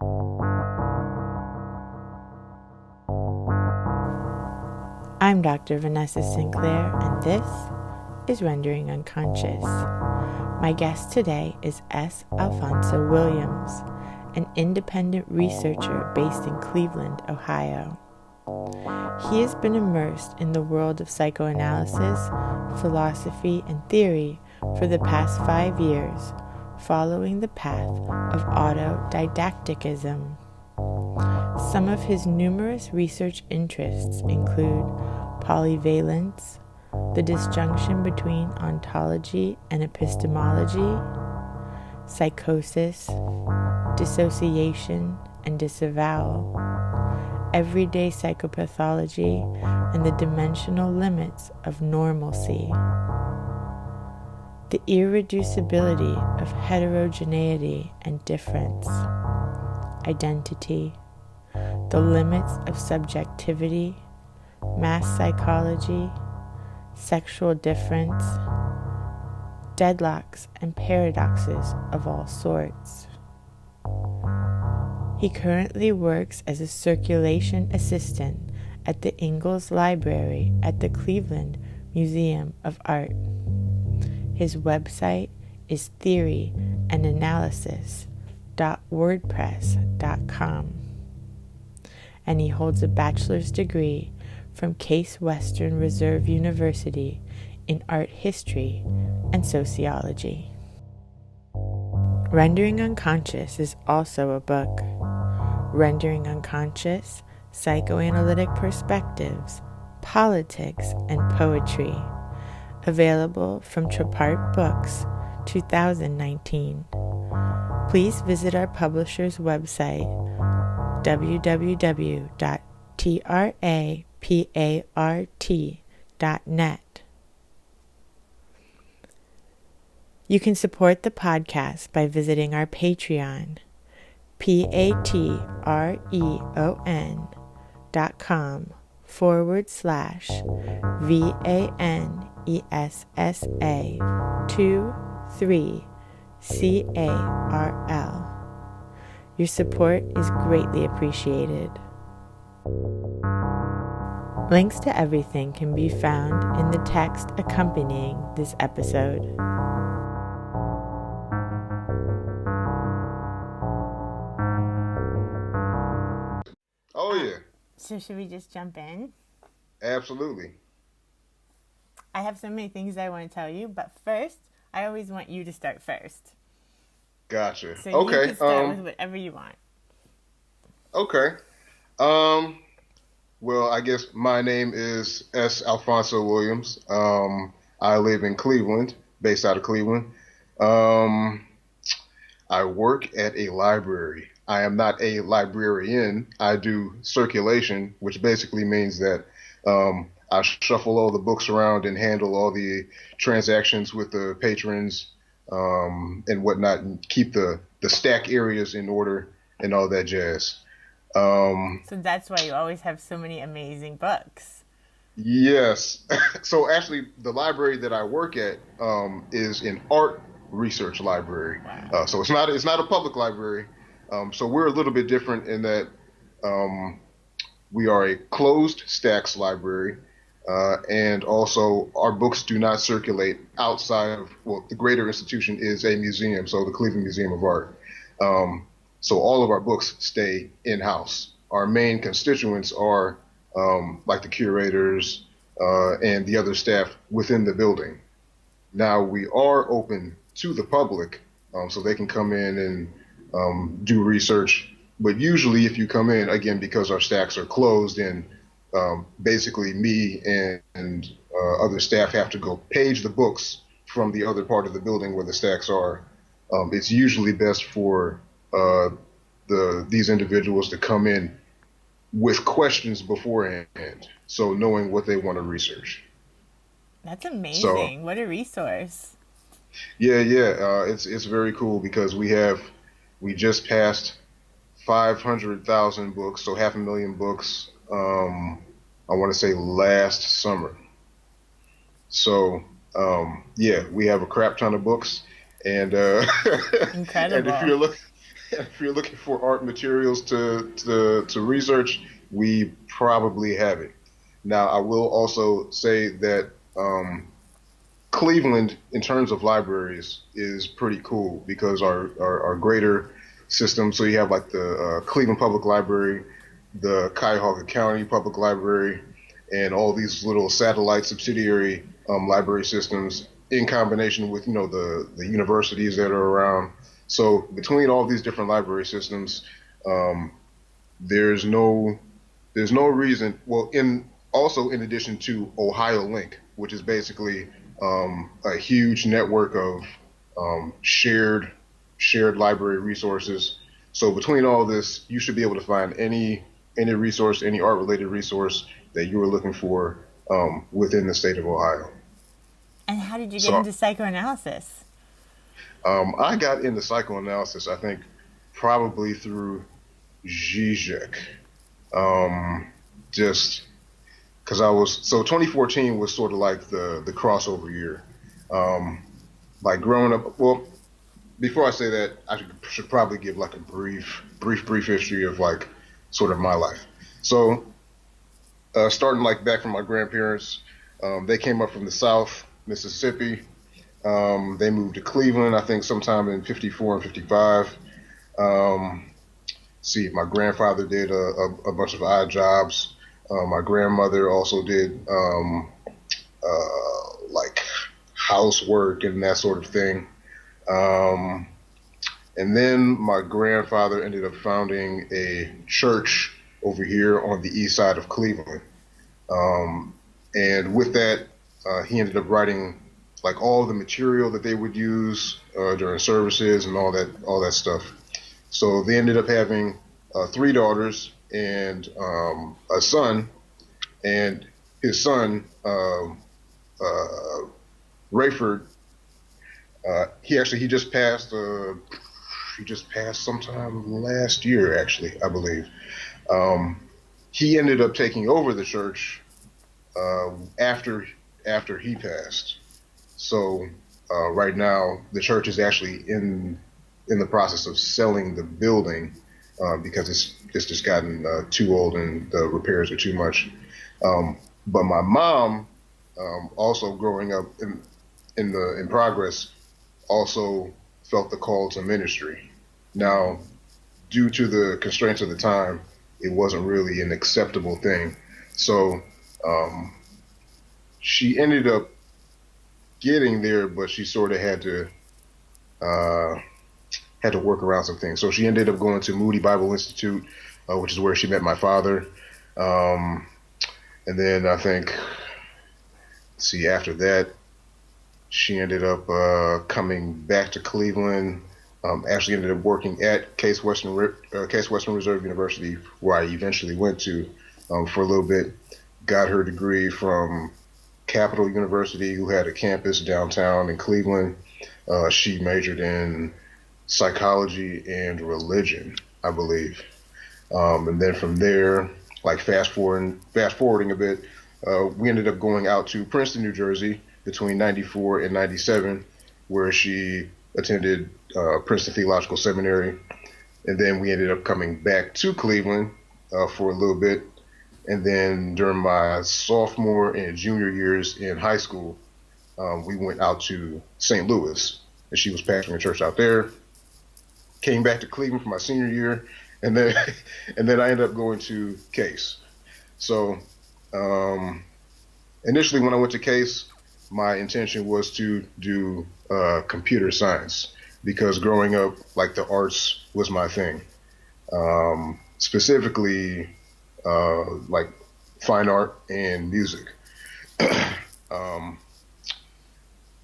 I'm Dr. Vanessa Sinclair, and this is Rendering Unconscious. My guest today is S. Alfonso Williams, an independent researcher based in Cleveland, Ohio. He has been immersed in the world of psychoanalysis, philosophy, and theory for the past 5 years, following the path of autodidacticism. Some of his numerous research interests include polyvalence, the disjunction between ontology and epistemology, psychosis, dissociation and disavowal, everyday psychopathology, and the dimensional limits of normalcy. The irreducibility of heterogeneity and difference, identity, the limits of subjectivity, mass psychology, sexual difference, deadlocks and paradoxes of all sorts. He currently works as a circulation assistant at the Ingalls Library at the Cleveland Museum of Art. His website is theoryandanalysis.wordpress.com, and he holds a bachelor's degree from Case Western Reserve University in art history and sociology. Rendering Unconscious is also a book. Rendering Unconscious, Psychoanalytic Perspectives, Politics, and Poetry. Available from Trapart Books, 2019. Please visit our publisher's website, www.trapart.net. You can support the podcast by visiting our Patreon, patreon.com/VANESSA23CARL. Your support is greatly appreciated. Links to everything can be found in the text accompanying this episode. Oh, yeah. So should we just jump in? Absolutely. I have so many things I want to tell you, but first, I always want you to start first. Gotcha. So okay. You can start with whatever you want. Okay. Well, I guess my name is S. Alfonso Williams. I live in Cleveland, based out of Cleveland. I work at a library. I am not a librarian. I do circulation, which basically means that I shuffle all the books around and handle all the transactions with the patrons and whatnot, and keep the stack areas in order and all that jazz. So that's why you always have so many amazing books. Yes. So actually, the library that I work at is an art research library. Wow. So it's not a public library. So we're a little bit different in that we are a closed stacks library, and also our books do not circulate outside of, well, the greater institution is a museum, so the Cleveland Museum of Art. So all of our books stay in-house. Our main constituents are like the curators and the other staff within the building. Now we are open to the public, so they can come in and do research. But usually if you come in, again, because our stacks are closed and basically me and other staff have to go page the books from the other part of the building where the stacks are, it's usually best for these individuals to come in with questions beforehand, so knowing what they want to research. That's amazing. What a resource. Yeah. It's very cool because we just passed 500,000 books, so 500,000 books, I want to say last summer. So, we have a crap ton of books, and incredible. And if you're looking, if you're looking for art materials to research, we probably have it. Now, I will also say that Cleveland, in terms of libraries, is pretty cool because our greater system. So you have like the Cleveland Public Library, the Cuyahoga County Public Library, and all these little satellite subsidiary library systems in combination with the universities that are around. So between all these different library systems, um, there's no there's no reason. Well, in addition to Ohio Link, which is basically a huge network of shared library resources. So between all this, you should be able to find any resource, any art related resource that you were looking for within the state of Ohio. And how did you get So into psychoanalysis? I got into psychoanalysis, I think, probably through Zizek. Um, just because 2014 was sort of like the crossover year. Um, like growing up, well, before I say that, should probably give like a brief history of like sort of my life. So starting like back from my grandparents, they came up from the South, Mississippi. They moved to Cleveland, I think, sometime in '54 and '55. Um, see, my grandfather did a bunch of odd jobs. My grandmother also did like housework and that sort of thing. Um, and then my grandfather ended up founding a church over here on the east side of Cleveland. Um, and with that, he ended up writing like all the material that they would use during services and all that stuff. So they ended up having three daughters and a son, and his son uh, Rayford. He just passed. He just passed sometime last year, actually, I believe. Um, he ended up taking over the church after he passed. So right now, the church is actually in the process of selling the building because it's just gotten too old and the repairs are too much. But my mom, also growing up in progress, also felt the call to ministry. Now, due to the constraints of the time, it wasn't really an acceptable thing. So um, she ended up getting there, but she sort of uh, had to work around some things. So she ended up going to Moody Bible Institute, which is where she met my father. Um, and then I think, see, after that, she ended up coming back to Cleveland. Actually ended up working at Case Western Reserve University, where I eventually went to for a little bit. Got her degree from Capital University, who had a campus downtown in Cleveland. She majored in psychology and religion, I believe. And then from there, like fast forwarding a bit, we ended up going out to Princeton, New Jersey, between '94 and '97, where she attended Princeton Theological Seminary, and then we ended up coming back to Cleveland for a little bit. And then during my sophomore and junior years in high school, we went out to St. Louis, and she was pastoring a church out there. Came back to Cleveland for my senior year, and then and then I ended up going to Case. So um, initially, when I went to Case, my intention was to do computer science because growing up, like the arts was my thing. Specifically, like fine art and music. um,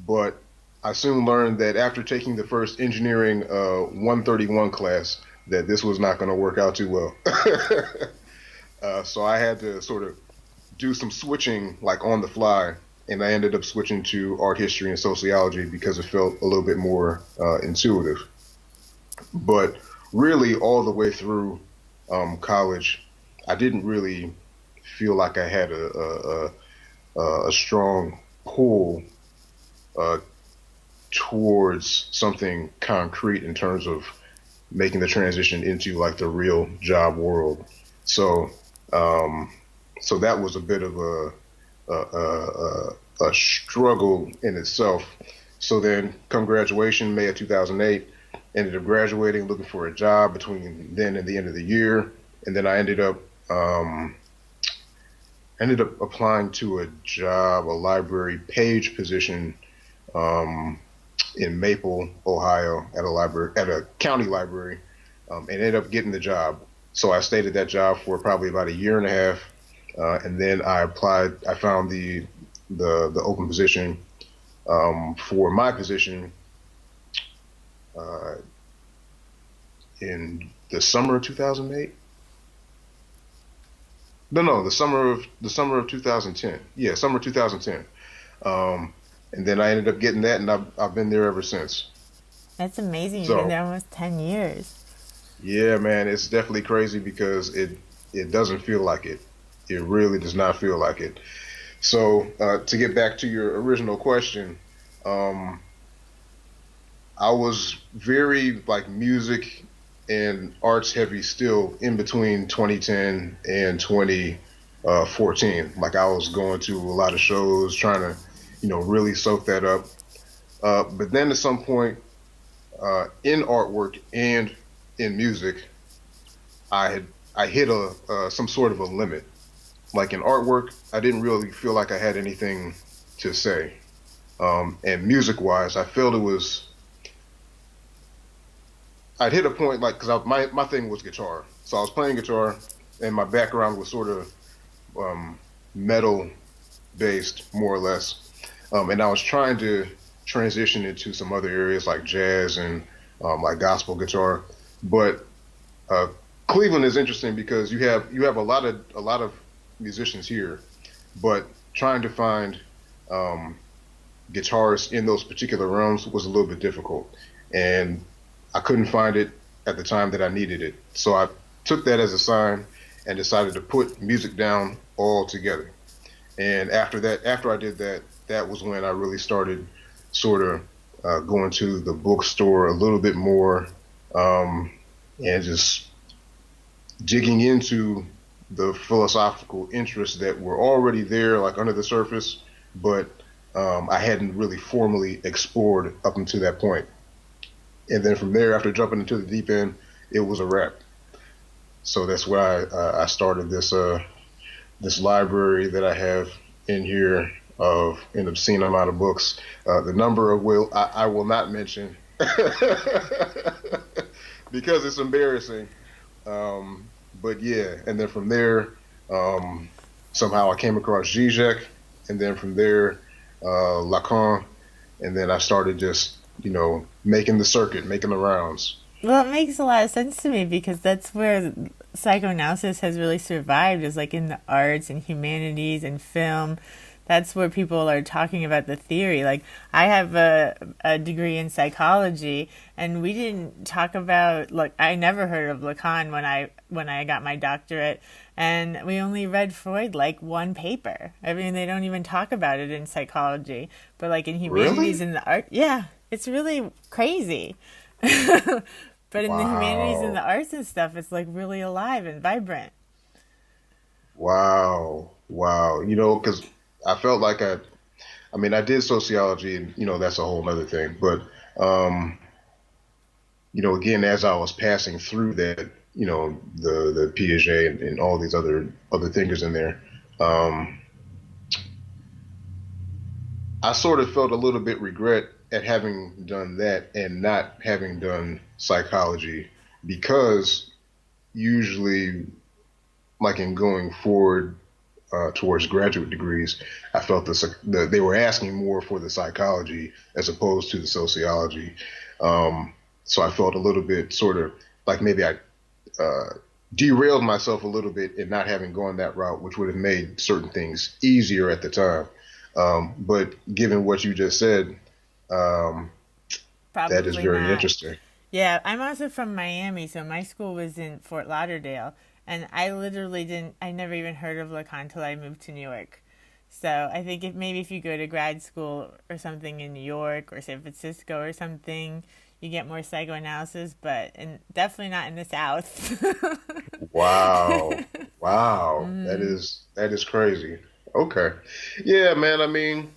but I soon learned that after taking the first engineering 131 class, that this was not going to work out too well. So I had to sort of do some switching like on the fly, and I ended up switching to art history and sociology because it felt a little bit more intuitive. But really, all the way through college, I didn't really feel like I had a strong pull uh, towards something concrete in terms of making the transition into like the real job world. So, um, so that was a bit of a struggle in itself. So then, come graduation, May of 2008, ended up graduating, looking for a job between then and the end of the year, and then I um, ended up applying to a job, a library page position, um, in Maple, Ohio, at a library, at a county library, and ended up getting the job. So I stayed at that job for probably about a year and a half, and then I applied. I found the open position, for my position, uh, in the summer of 2008. No, the summer of 2010. Yeah, summer 2010. Um, and then I ended up getting that, and I've been there ever since. That's amazing. You've been So there almost 10 years. yeah, man, it's definitely crazy because it doesn't feel like it. It really does not feel like it. So to get back to your original question, um, I was very like music and arts heavy still in between 2010 and 2014. Like I was going to a lot of shows, trying to, really soak that up. But then at some point, in artwork and in music, I hit a some sort of a limit. Like in artwork, I didn't really feel like I had anything to say. And music wise, I felt it was I'd hit a point like because my thing was guitar, so I was playing guitar, and my background was sort of um, metal based, more or less, and I was trying to transition into some other areas like jazz and like gospel guitar, but uh, Cleveland is interesting because you have a lot of musicians here, but trying to find um, guitarists in those particular realms was a little bit difficult, and I couldn't find it at the time that I needed it. So I took that as a sign and decided to put music down altogether. And after that, after I did that, that was when I really started sort of going to the bookstore a little bit more, um, and just digging into the philosophical interests that were already there, like under the surface, but I hadn't really formally explored up until that point. And then from there, after jumping into the deep end, it was a wrap. So that's why I started this library that I have in here of an obscene amount of books. The number of I will not mention because it's embarrassing. But yeah, and then from there, um, somehow I came across Zizek, and then from there, Lacan, and then I started just making the circuit, making the rounds. Well, it makes a lot of sense to me because that's where psychoanalysis has really survived, is like in the arts and humanities and film. That's where people are talking about the theory. Like, I have a degree in psychology, and we didn't talk about, like, I never heard of Lacan when I got my doctorate, and we only read Freud like one paper. I mean, they don't even talk about it in psychology, but like in humanities Really? and the art, yeah, it's really crazy. But in the humanities and the Wow. arts and stuff, it's like really alive and vibrant. Wow. Wow. Because I felt like I mean, I did sociology, and that's a whole other thing. But um, again, as I was passing through that, the Piaget and all these other thinkers in there, um, I sort of felt a little bit regret at having done that and not having done psychology because usually, like in going forward towards graduate degrees, I felt they were asking more for the psychology as opposed to the sociology. So I felt a little bit sort of like maybe I uh, derailed myself a little bit in not having gone that route, which would have made certain things easier at the time. But given what you just said, um, that is Probably very not. interesting. Yeah, I'm also from Miami, so my school was in Fort Lauderdale, and I never even heard of Lacan until I moved to New York. So I think if maybe if you go to grad school or something in New York or San Francisco or something, you get more psychoanalysis, but definitely not in the South. Wow. Wow. That is crazy. Okay. Yeah, man.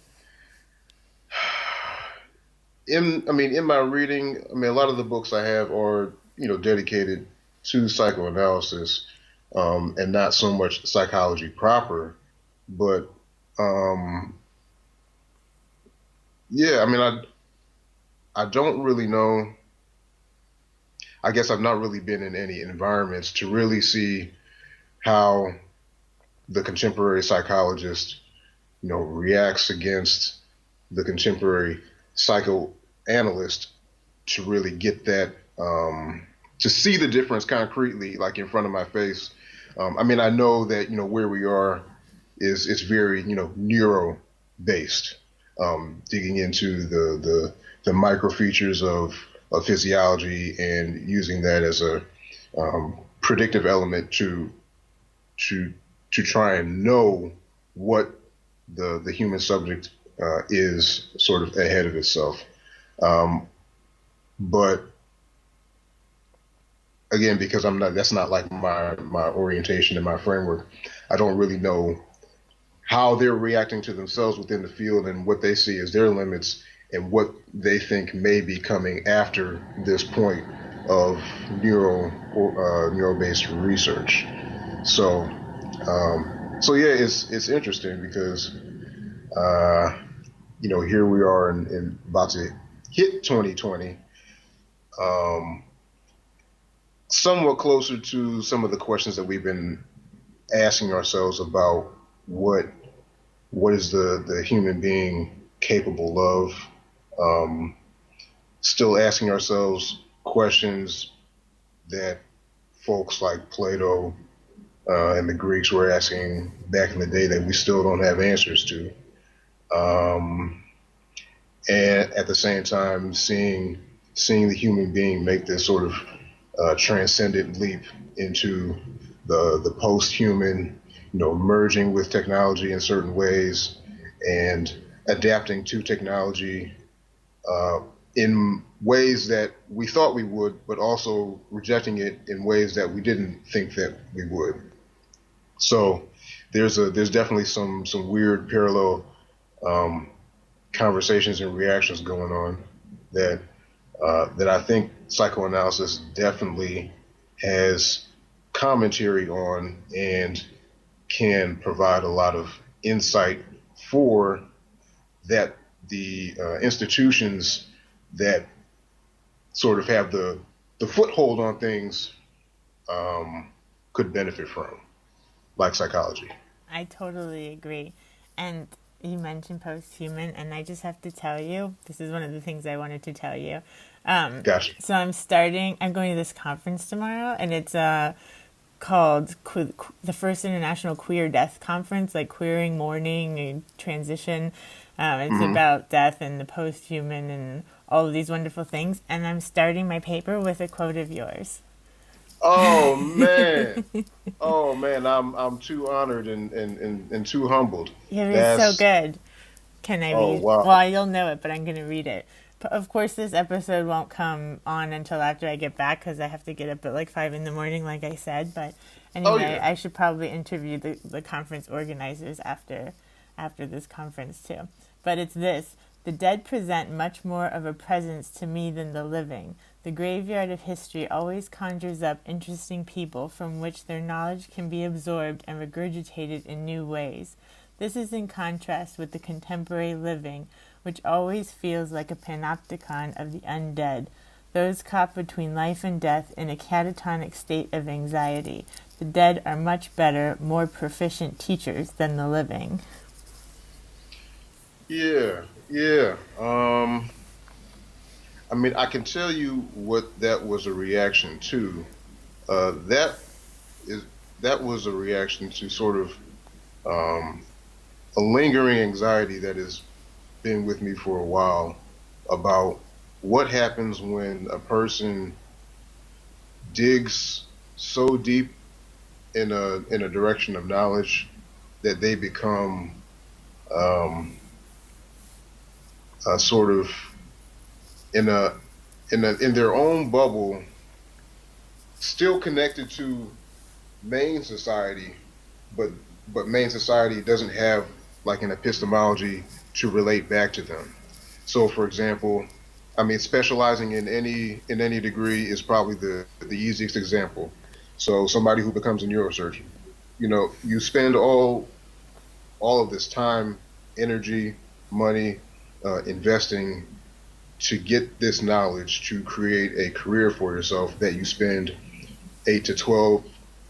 In my reading, a lot of the books I have are, dedicated to psychoanalysis, and not so much psychology proper. But um, yeah, I don't really know. I guess I've not really been in any environments to really see how the contemporary psychologist, reacts against the contemporary psychoanalyst, to really get that, to see the difference concretely, like in front of my face. I know that where we are is it's very neuro based, digging into the micro features of physiology and using that as a, predictive element to to try and know what the human subject, is sort of ahead of itself. Um, but again, because I'm not, that's not like my orientation and my framework. I don't really know how they're reacting to themselves within the field and what they see as their limits and what they think may be coming after this point of neuro-based research. So, so yeah, it's interesting because, uh, here we are in about to hit 2020, um, somewhat closer to some of the questions that we've been asking ourselves about what is the human being capable of. Um, Still asking ourselves questions that folks like Plato, and the Greeks were asking back in the day that we still don't have answers to. Um, and at the same time, seeing the human being make this sort of, transcendent leap into the post-human, merging with technology in certain ways and adapting to technology, uh, in ways that we thought we would, but also rejecting it in ways that we didn't think that we would. So there's definitely some weird parallel, um, conversations and reactions going on that, that I think psychoanalysis definitely has commentary on and can provide a lot of insight for that the, institutions that sort of have the foothold on things, um, could benefit from, like psychology. I totally agree. And you mentioned post-human, and I just have to tell you, this is one of the things I wanted to tell you. Gotcha. So I'm going to this conference tomorrow, and it's called the First International Queer Death Conference, like queering, mourning, and transition. It's Hmm. about death and the post-human and all of these wonderful things. And I'm starting my paper with a quote of yours. Oh man. Oh man, I'm too honored and too humbled. It is so That's good. Can I oh read? wow. Well, you'll know it, but I'm going to read it. But of course, this episode won't come on until after I get back because I have to get up at like 5 in the morning, like I said. But Oh anyway, yeah. I should probably interview the conference organizers after this conference too. But it's this: the dead present much more of a presence to me than the living. The graveyard of history always conjures up interesting people from which their knowledge can be absorbed and regurgitated in new ways. This is in contrast with the contemporary living, which always feels like a panopticon of the undead, those caught between life and death in a catatonic state of anxiety. The dead are much better, more proficient teachers than the living. Yeah. Yeah. I can tell you what that was a reaction to. That is that was a reaction to sort of, um, a lingering anxiety that has been with me for a while about what happens when a person digs so deep in a direction of knowledge that they become, um, a sort of in in their own bubble, still connected to main society, but main society doesn't have like an epistemology to relate back to them. So, for example, I mean, specializing in any degree is probably the easiest example. So, somebody who becomes a neurosurgeon, you spend all of this time, energy, money, investing to get this knowledge to create a career for yourself that you spend 8 to 12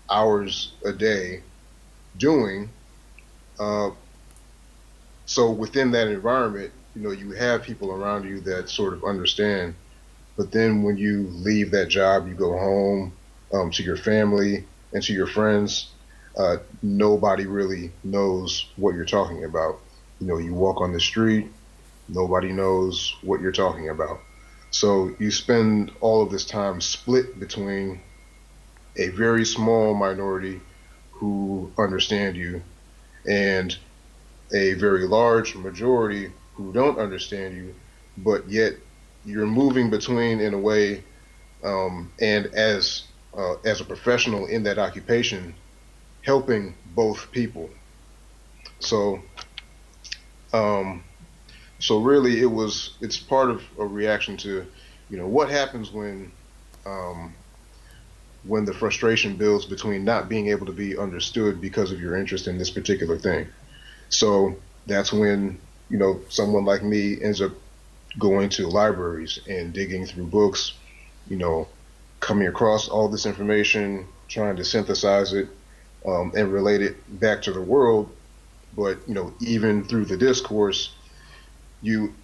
hours a day doing. Uh, so within that environment, you have people around you that sort of understand. But then when you leave that job, you go home to your family and to your friends. Nobody really knows what you're talking about. You walk on the street, nobody knows what you're talking about. So you spend all of this time split between a very small minority who understand you and a very large majority who don't understand you, but yet you're moving between in a way, and as a professional in that occupation, helping both people. So, um, so really, it's part of a reaction to, what happens um, when the frustration builds between not being able to be understood because of your interest in this particular thing. So that's when, someone like me ends up going to libraries and digging through books, you know, coming across all this information, trying to synthesize it, and relate it back to the world. But, even through the discourse, you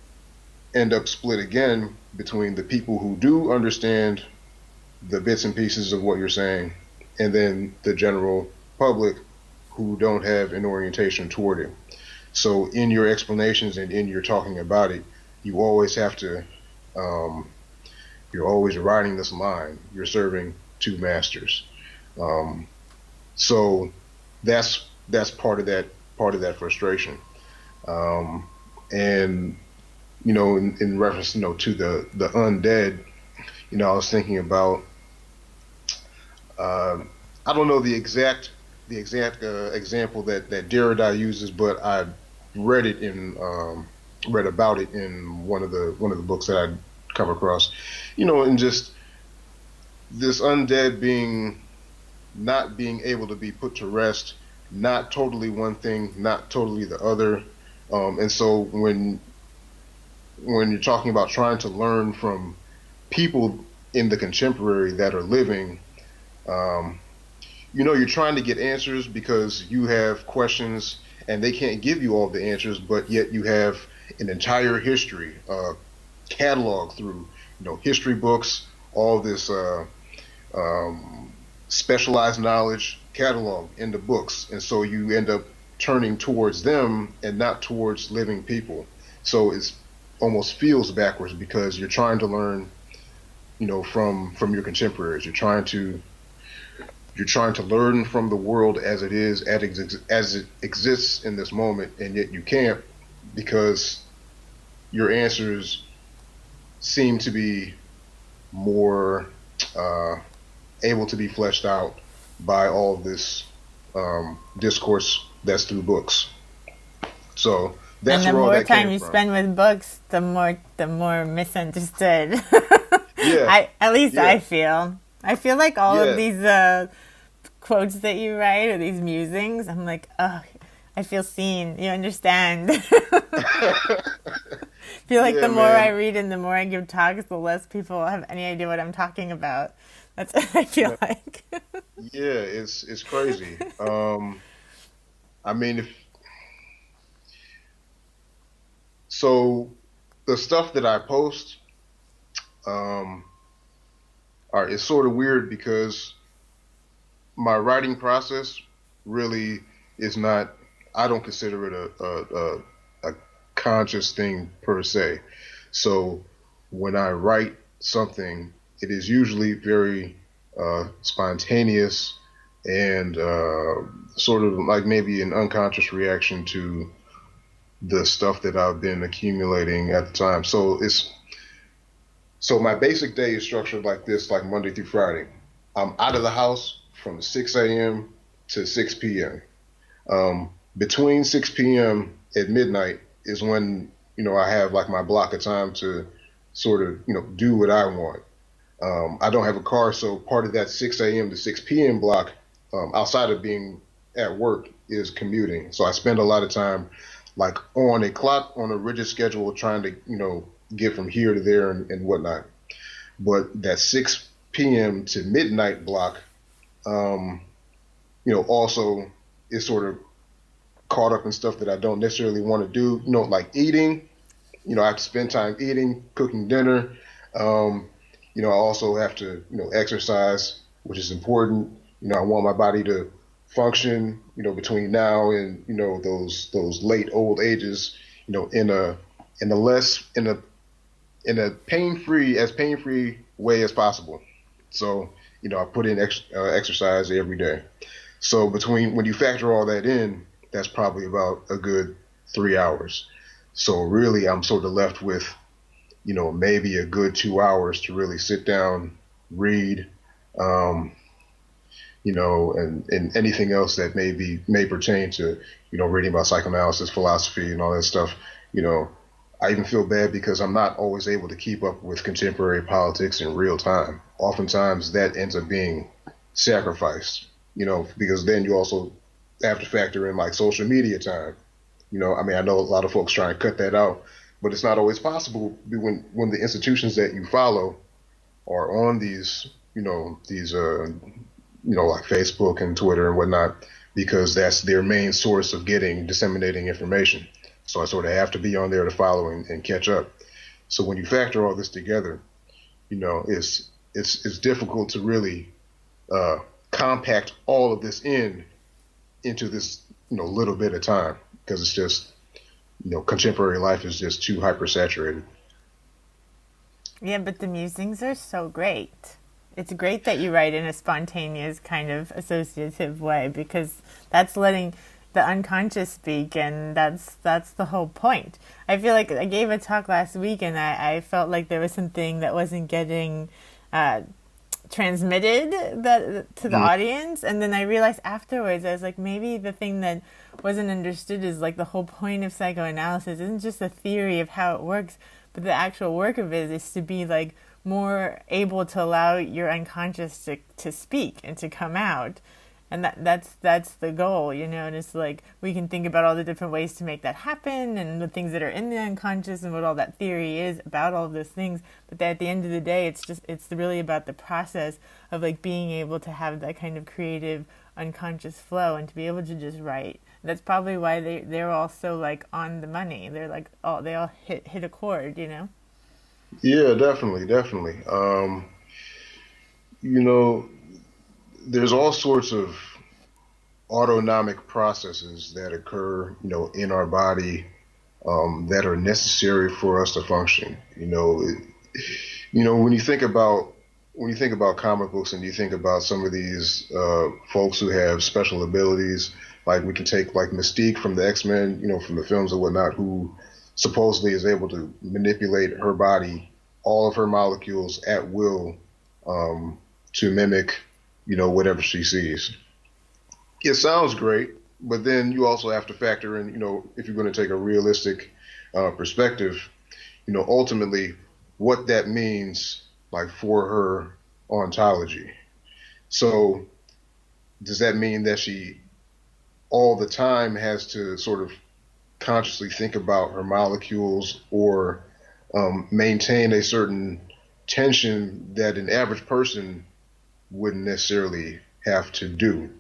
end up split again between the people who do understand the bits and pieces of what you're saying, and then the general public who don't have an orientation toward it. So in your explanations and in your talking about it, you always have to, you're always riding this line. You're serving two masters. So that's part of that frustration. And in reference, to the undead, I was thinking about, I don't know the exact example that Derrida uses, but I read it read about it in one of the books that I'd come across, and just this undead being not being able to be put to rest, not totally one thing, not totally the other. And so when you're talking about trying to learn from people in the contemporary that are living, you're trying to get answers because you have questions and they can't give you all the answers, but yet you have an entire history catalog through, history books, all this specialized knowledge catalog in the books. And so you end up turning towards them and not towards living people. So it's almost feels backwards because you're trying to learn, from your contemporaries. You're trying to learn from the world as it is, as it exists in this moment, and yet you can't because your answers seem to be more able to be fleshed out by all of this discourse that's through books. So that's and the where all more that time came you from. spend with books, the more misunderstood. Yeah. At least Yeah. I feel like all Yeah. of these quotes that you write or these musings, I'm like, oh, I feel seen. You understand. I feel like Yeah, the more I man. read and the more I give talks, the less people have any idea what I'm talking about. That's what I feel like. Yeah, it's crazy. I mean, if so, the stuff that I post, um, it's sort of weird because my writing process really is not. I don't consider it a conscious thing per se. So when I write something, it is usually very spontaneous and sort of like maybe an unconscious reaction to the stuff that I've been accumulating at the time. So my basic day is structured like this, like Monday through Friday. I'm out of the house from 6 a.m. to 6 p.m. Between 6 p.m. at midnight is when, I have like my block of time to sort of, do what I want. I don't have a car, so part of that 6 a.m. to 6 p.m. block, outside of being at work, is commuting. So I spend a lot of time like on a clock, on a rigid schedule, trying to, get from here to there and whatnot. But that 6 p.m. to midnight block, um, also is sort of caught up in stuff that I don't necessarily want to do, like eating. I have to spend time eating, cooking dinner. Um, I also have to, exercise, which is important. I want my body to function, between now and, those late old ages, in a less in a pain free way as possible. So, I put in exercise every day. So when you factor all that in, that's probably about a good 3 hours. So really, I'm sort of left with, maybe a good 2 hours to really sit down, read, um, and anything else that may pertain to, reading about psychoanalysis, philosophy, and all that stuff. You know, I even feel bad because I'm not always able to keep up with contemporary politics in real time. Oftentimes, that ends up being sacrificed. Because then you also have to factor in like social media time. I know a lot of folks try and cut that out, but it's not always possible when the institutions that you follow are on these like Facebook and Twitter and whatnot, because that's their main source of disseminating information. So I sort of have to be on there to follow and catch up. So when you factor all this together, it's difficult to really compact all of this into this little bit of time, because it's just contemporary life is just too hypersaturated. Yeah, but the musings are so great. It's great that you write in a spontaneous kind of associative way, because that's letting the unconscious speak, and that's the whole point. I feel like I gave a talk last week, and I felt like there was something that wasn't getting transmitted to the audience, and then I realized afterwards, I was like, maybe the thing that wasn't understood is like the whole point of psychoanalysis isn't just a theory of how it works, but the actual work of it is to be like more able to allow your unconscious to speak and to come out. And that's the goal, and it's like we can think about all the different ways to make that happen, and the things that are in the unconscious, and what all that theory is about all of those things. But at the end of the day, it's really about the process of like being able to have that kind of creative unconscious flow, and to be able to just write. That's probably why they're all so like on the money. They're like, they all hit a chord. Yeah, definitely, definitely. You know, there's all sorts of autonomic processes that occur, in our body, that are necessary for us to function. When you think about comic books, and you think about some of these folks who have special abilities, like we can take like Mystique from the X-Men, from the films and whatnot, who supposedly is able to manipulate her body, all of her molecules at will, to mimic, whatever she sees. It sounds great, but then you also have to factor in, if you're going to take a realistic perspective, ultimately what that means, like for her ontology. So does that mean that she all the time has to sort of consciously think about her molecules, or maintain a certain tension that an average person wouldn't necessarily have to do?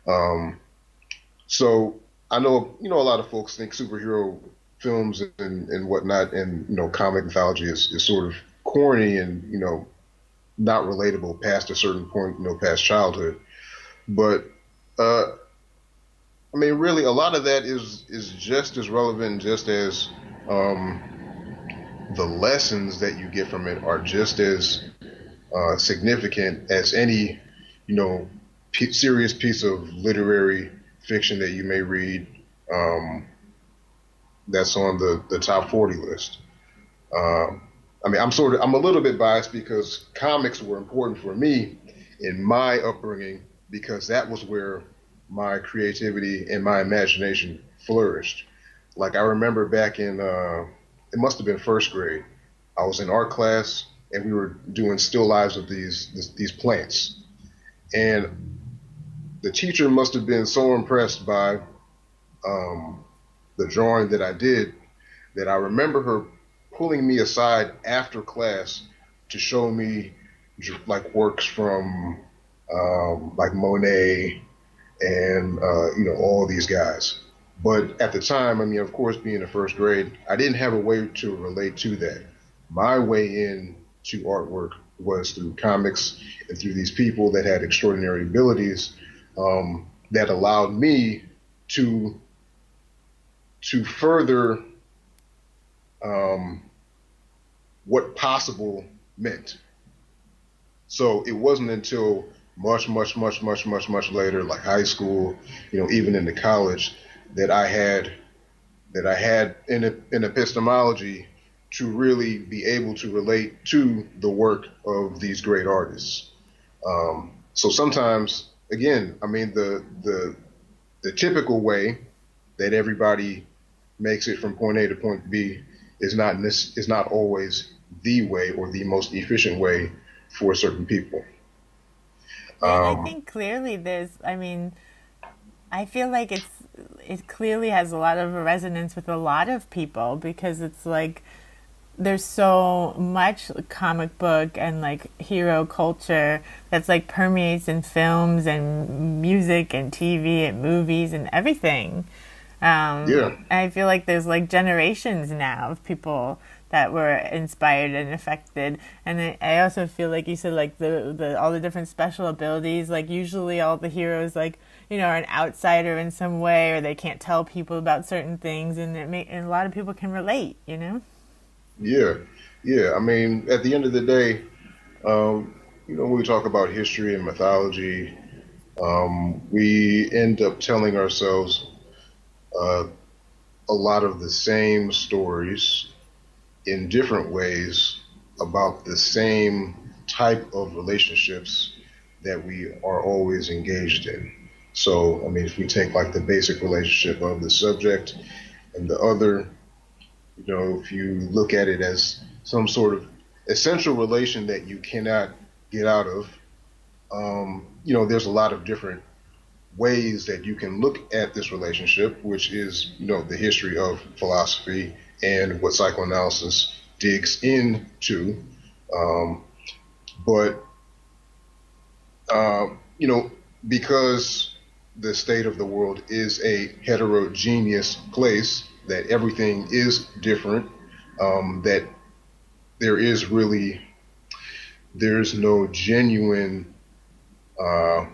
Um, so I know, a lot of folks think superhero films and whatnot, and, comic mythology is sort of corny and, not relatable past a certain point, past childhood. But, really, a lot of that is just as relevant, just as um, the lessons that you get from it are just as significant as any, serious piece of literary fiction that you may read, that's on the top 40 list. I mean, I'm a little bit biased because comics were important for me in my upbringing because that was where my creativity and my imagination flourished. Like I remember back in, it must have been first grade. I was in art class and we were doing still lives of these plants, and the teacher must have been so impressed by um, the drawing that I did that I remember her pulling me aside after class to show me like works from like Monet and all these guys. But at the time, I mean, of course, being in first grade, I didn't have a way to relate to that. My way in to artwork was through comics and through these people that had extraordinary abilities that allowed me to further um, what possible meant. So it wasn't until much later, like high school, even into college, that I had an epistemology to really be able to relate to the work of these great artists. So sometimes, again, I mean, the typical way that everybody makes it from point A to point B is not always the way or the most efficient way for certain people. And I Um, think clearly I mean, I feel like it clearly has a lot of resonance with a lot of people because it's like there's so much comic book and like hero culture that's like permeates in films and music and TV and movies and everything. yeah, I feel like there's like generations now of people that were inspired and affected. And I also feel like you said like the all the different special abilities. Like usually all the heroes like are an outsider in some way, or they can't tell people about certain things, and and a lot of people can relate. yeah, yeah. I mean, at the end of the day, when we talk about history and mythology, we end up telling ourselves uh, a lot of the same stories in different ways about the same type of relationships that we are always engaged in. So, I mean, if we take like the basic relationship of the subject and the other, if you look at it as some sort of essential relation that you cannot get out of, there's a lot of different ways that you can look at this relationship, which is, the history of philosophy and what psychoanalysis digs into. Um, but, you know, because the state of the world is a heterogeneous place, that everything is different, that there is really, there's no genuine uh,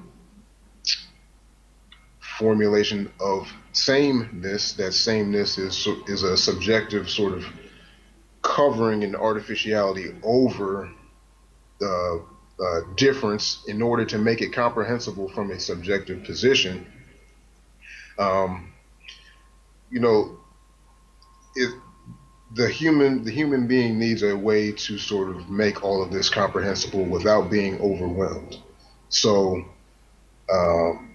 formulation of sameness. That sameness is a subjective sort of covering an artificiality over the difference in order to make it comprehensible from a subjective position. Um, you know, it, the human being needs a way to sort of make all of this comprehensible without being overwhelmed. So, um,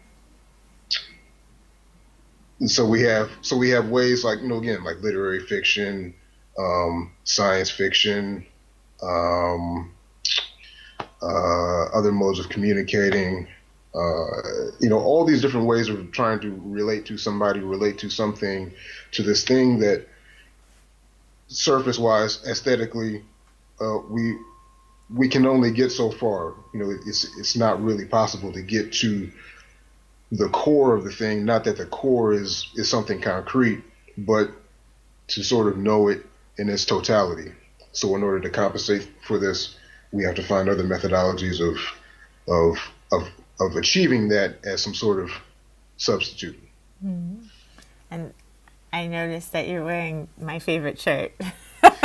we have ways like again like literary fiction, science fiction, um, other modes of communicating. All these different ways of trying to relate to somebody, relate to something, to this thing that surface wise, aesthetically, we can only get so far. It's not really possible to get to the core of the thing. Not that the core is something concrete, but to sort of know it in its totality. So in order to compensate for this, we have to find other methodologies of of of achieving that as some sort of substitute. And I noticed that you're wearing my favorite shirt.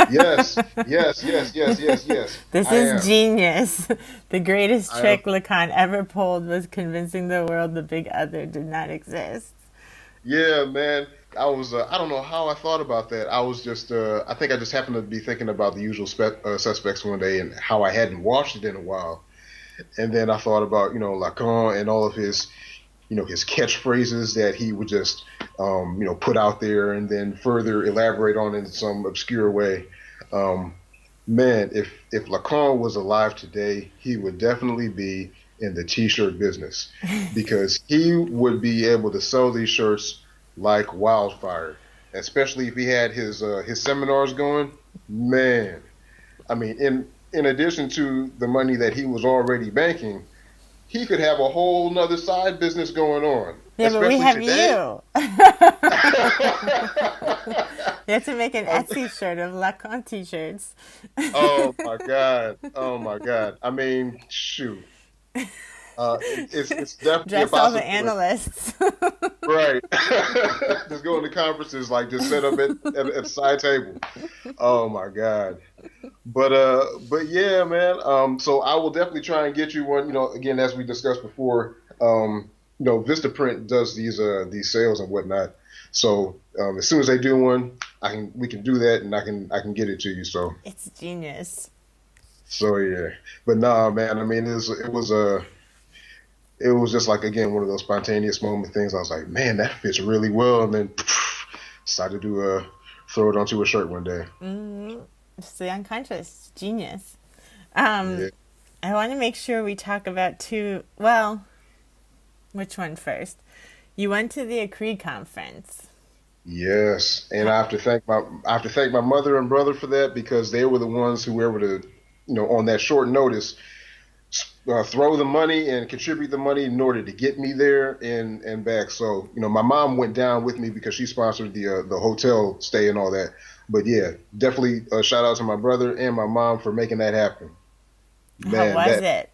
Yes, yes, yes, yes, yes, yes. This I is am. genius. The greatest I am. trick Lacan ever pulled was convincing the world the big other did not exist. Yeah, man. I don't know how I thought about that. I was just, I think I just happened to be thinking about The Usual Suspects one day and how I hadn't watched it in a while. And then I thought about, Lacan and all of his, his catchphrases that he would just, put out there and then further elaborate on in some obscure way. Um, Man, if Lacan was alive today, he would definitely be in the t-shirt business because he would be able to sell these shirts like wildfire, especially if he had his seminars going. Man, I mean, in addition to the money that he was already banking, he could have a whole nother side business going on, Yeah, but we especially have today. you. You have to make an Etsy shirt of Lacan t-shirts. Oh my God. Oh my God. I mean, shoot. It's definitely a Dress all the possibility. analysts. Right. Just going to conferences, like just set up at the side table. Oh my God. But yeah, man. So I will definitely try and get you one, again, as we discussed before, Vistaprint does these sales and whatnot. So as soon as they do one, we can do that and I can get it to you. It's genius. So yeah, but nah, man. I mean, it was just like again one of those spontaneous moment things. I was like, man, that fits really well, and then decided to throw it onto a shirt one day. It's the unconscious. Genius. Um, Yeah. I want to make sure we talk about two. Well, which one first? You went to the Acree conference. Yes, and Ha- I have to thank my mother and brother for that because they were the ones who were able to, on that short notice, throw the money and contribute the money in order to get me there and back. So my mom went down with me because she sponsored the hotel stay and all that. But yeah, definitely a shout out to my brother and my mom for making that happen. How Man, was that it?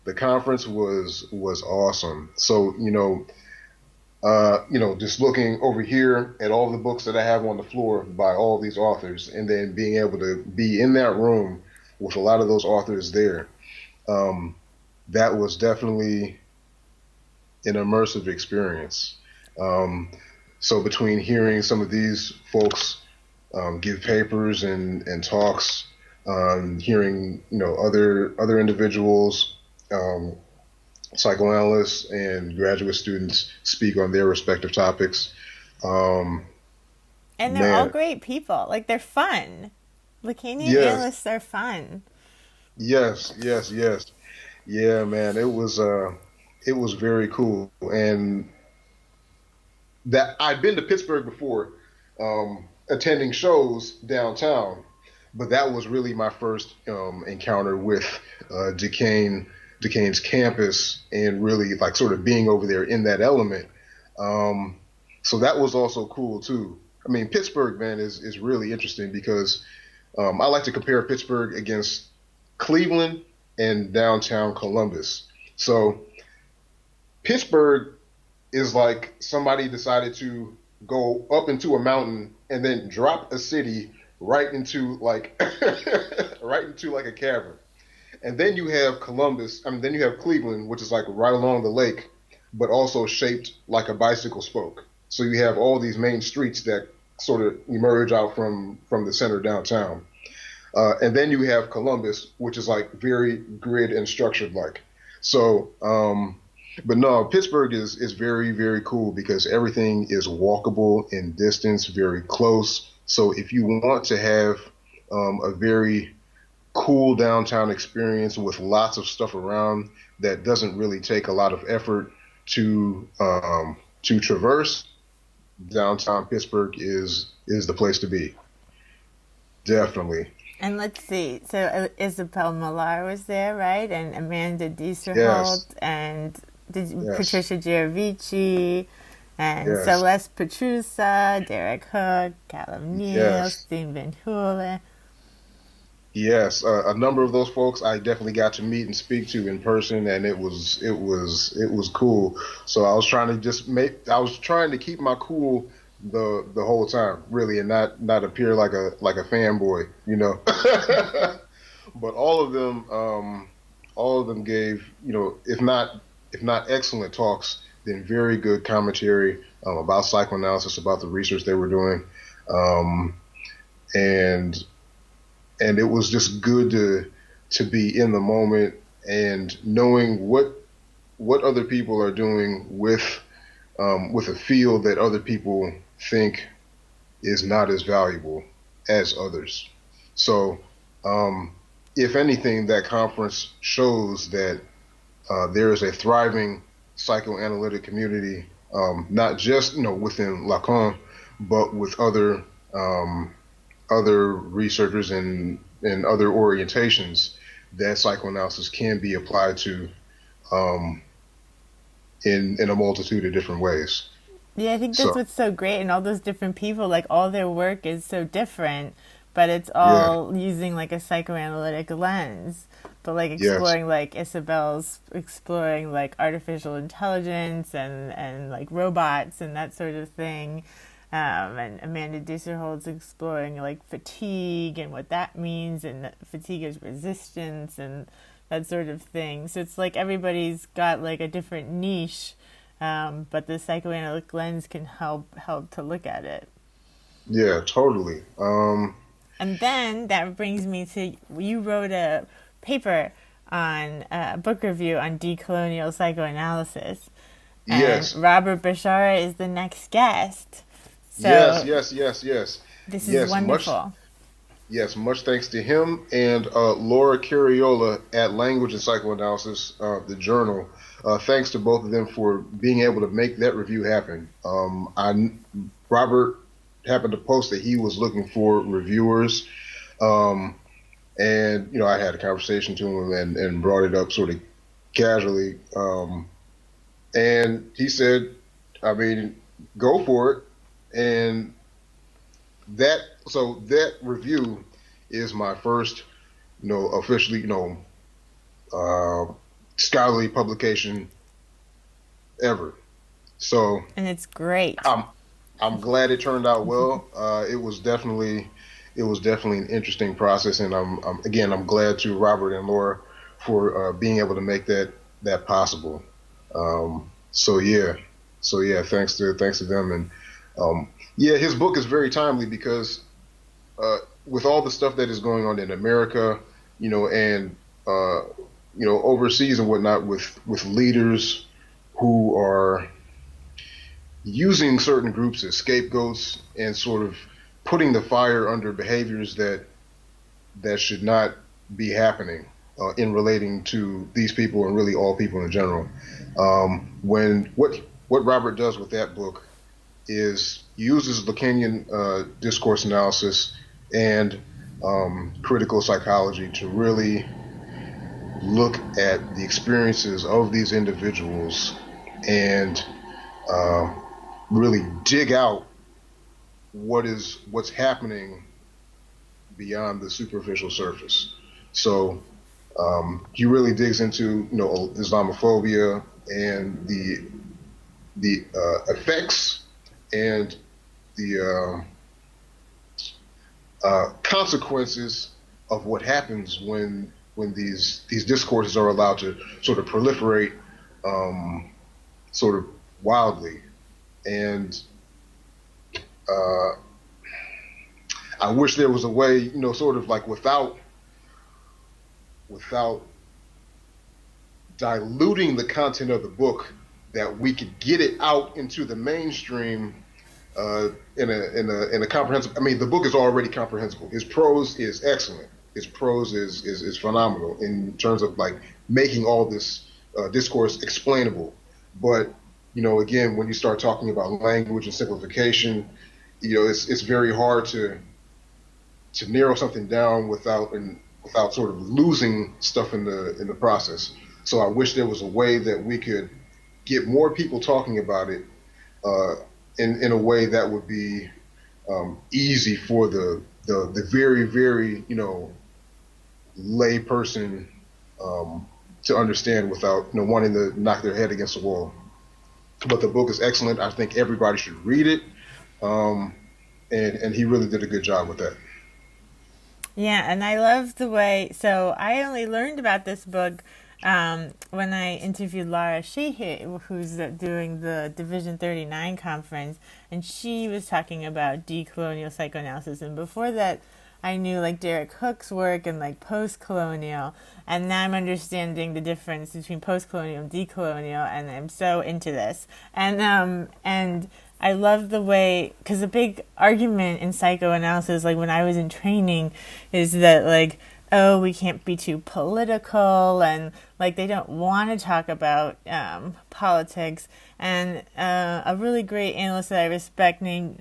the conference was awesome. So just looking over here at all the books that I have on the floor by all these authors, and then being able to be in that room with a lot of those authors there. Um, that was definitely an immersive experience. Um, so between hearing some of these folks give papers and talks, hearing other individuals, um, psychoanalysts and graduate students speak on their respective topics. Um, And they're all Man, great people. Like, they're fun. Lacanian yes, analysts are fun. yes, yes, yes, yeah, man. It was very cool, and that I'd been to Pittsburgh before, attending shows downtown, but that was really my first encounter with Duquesne's campus, and really like sort of being over there in that element. Um, so that was also cool too. I mean, Pittsburgh, man, is really interesting because I like to compare Pittsburgh against Cleveland and downtown Columbus. So Pittsburgh is like somebody decided to go up into a mountain and then drop a city right into like right into like a cavern. And then you have Columbus, I mean then you have Cleveland, which is like right along the lake, but also shaped like a bicycle spoke. So you have all these main streets that sort of emerge out from the center downtown. And then you have Columbus, which is like very grid and structured like. So but no, Pittsburgh is very, very cool because everything is walkable in distance, very close. So if you want to have a very cool downtown experience with lots of stuff around that doesn't really take a lot of effort to traverse, downtown Pittsburgh is the place to be. Definitely. And let's see. So Isabel Millar was there, right? And Amanda Dieserholt Yes. and Yes. Patricia Geravici and Yes. Celeste Petrusa, Derek Hook, Callum Neal, Yes. Steve Van Hule. Yes, a number of those folks I definitely got to meet and speak to in person, and it was cool. So I was trying to keep my cool the whole time, really, and not appear like a fanboy. But all of them gave if not excellent talks, then very good commentary about psychoanalysis, about the research they were doing, um, and and it was just good to be in the moment and knowing what other people are doing with a field that other people think is not as valuable as others. So, um, if anything, that conference shows that there is a thriving psychoanalytic community, not just within Lacan, but with um, other researchers and other orientations that psychoanalysis can be applied to um, in a multitude of different ways. Yeah, I think that's So what's so great, and all those different people, like all their work is so different, but it's yeah, all using like a psychoanalytic lens. But like yes, exploring, like Isabel's exploring like artificial intelligence and like robots and that sort of thing. And Amanda Disserhold's exploring like fatigue and what that means, and that fatigue is resistance and that sort of thing. So it's like everybody's got like a different niche, but the psychoanalytic lens can help to look at it. yeah, totally. And then that brings me to, you wrote a paper on a book review on decolonial psychoanalysis, and Yes, Robert Bashara is the next guest. yes, So yes, yes, yes, this is yes. wonderful. Much thanks to him and Laura Cariola at Language and Psychoanalysis, the journal. Thanks to both of them for being able to make that review happen. Robert happened to post that he was looking for reviewers, um, and I had a conversation to him and brought it up sort of casually, and he said, "I mean, go for it." And that that review is my first, officially, uh, scholarly publication ever. So And it's great. I'm I'm glad it turned out well. It was definitely an interesting process, and I'm glad to Robert and Laura for being able to make that possible. So yeah, thanks to them, and yeah, his book is very timely because with all the stuff that is going on in America, and overseas and whatnot, with leaders who are using certain groups as scapegoats and sort of putting the fire under behaviors that should not be happening in relating to these people and really all people in general. When what Robert does with that book is uses Lacanian discourse analysis and critical psychology to really look at the experiences of these individuals and uh, really dig out what's happening beyond the superficial surface. So he really digs into Islamophobia and the effects and the consequences of what happens when these discourses are allowed to sort of proliferate sort of wildly. And uh, I wish there was a way, sort of like without diluting the content of the book, that we could get it out into the mainstream in a comprehensive. I mean, the book is already comprehensible. His prose is excellent. His prose is phenomenal in terms of like making all this discourse explainable. But again, when you start talking about language and simplification, it's very hard to narrow something down without sort of losing stuff in the process. So I wish there was a way that we could get more people talking about it uh, in a way that would be easy for the very very lay person to understand without wanting to knock their head against the wall. But the book is excellent. I think everybody should read it, um, and he really did a good job with that. Yeah, and I love the way. So I only learned about this book when I interviewed Lara Sheehy, who's doing the Division 39 conference, and she was talking about decolonial psychoanalysis. And before that, I knew like Derek Hook's work and like post-colonial, and now I'm understanding the difference between post-colonial and decolonial, and I'm so into this. And I love the way, because a big argument in psychoanalysis, like when I was in training, is that like, oh, we can't be too political, and like they don't want to talk about politics. And a really great analyst that I respect named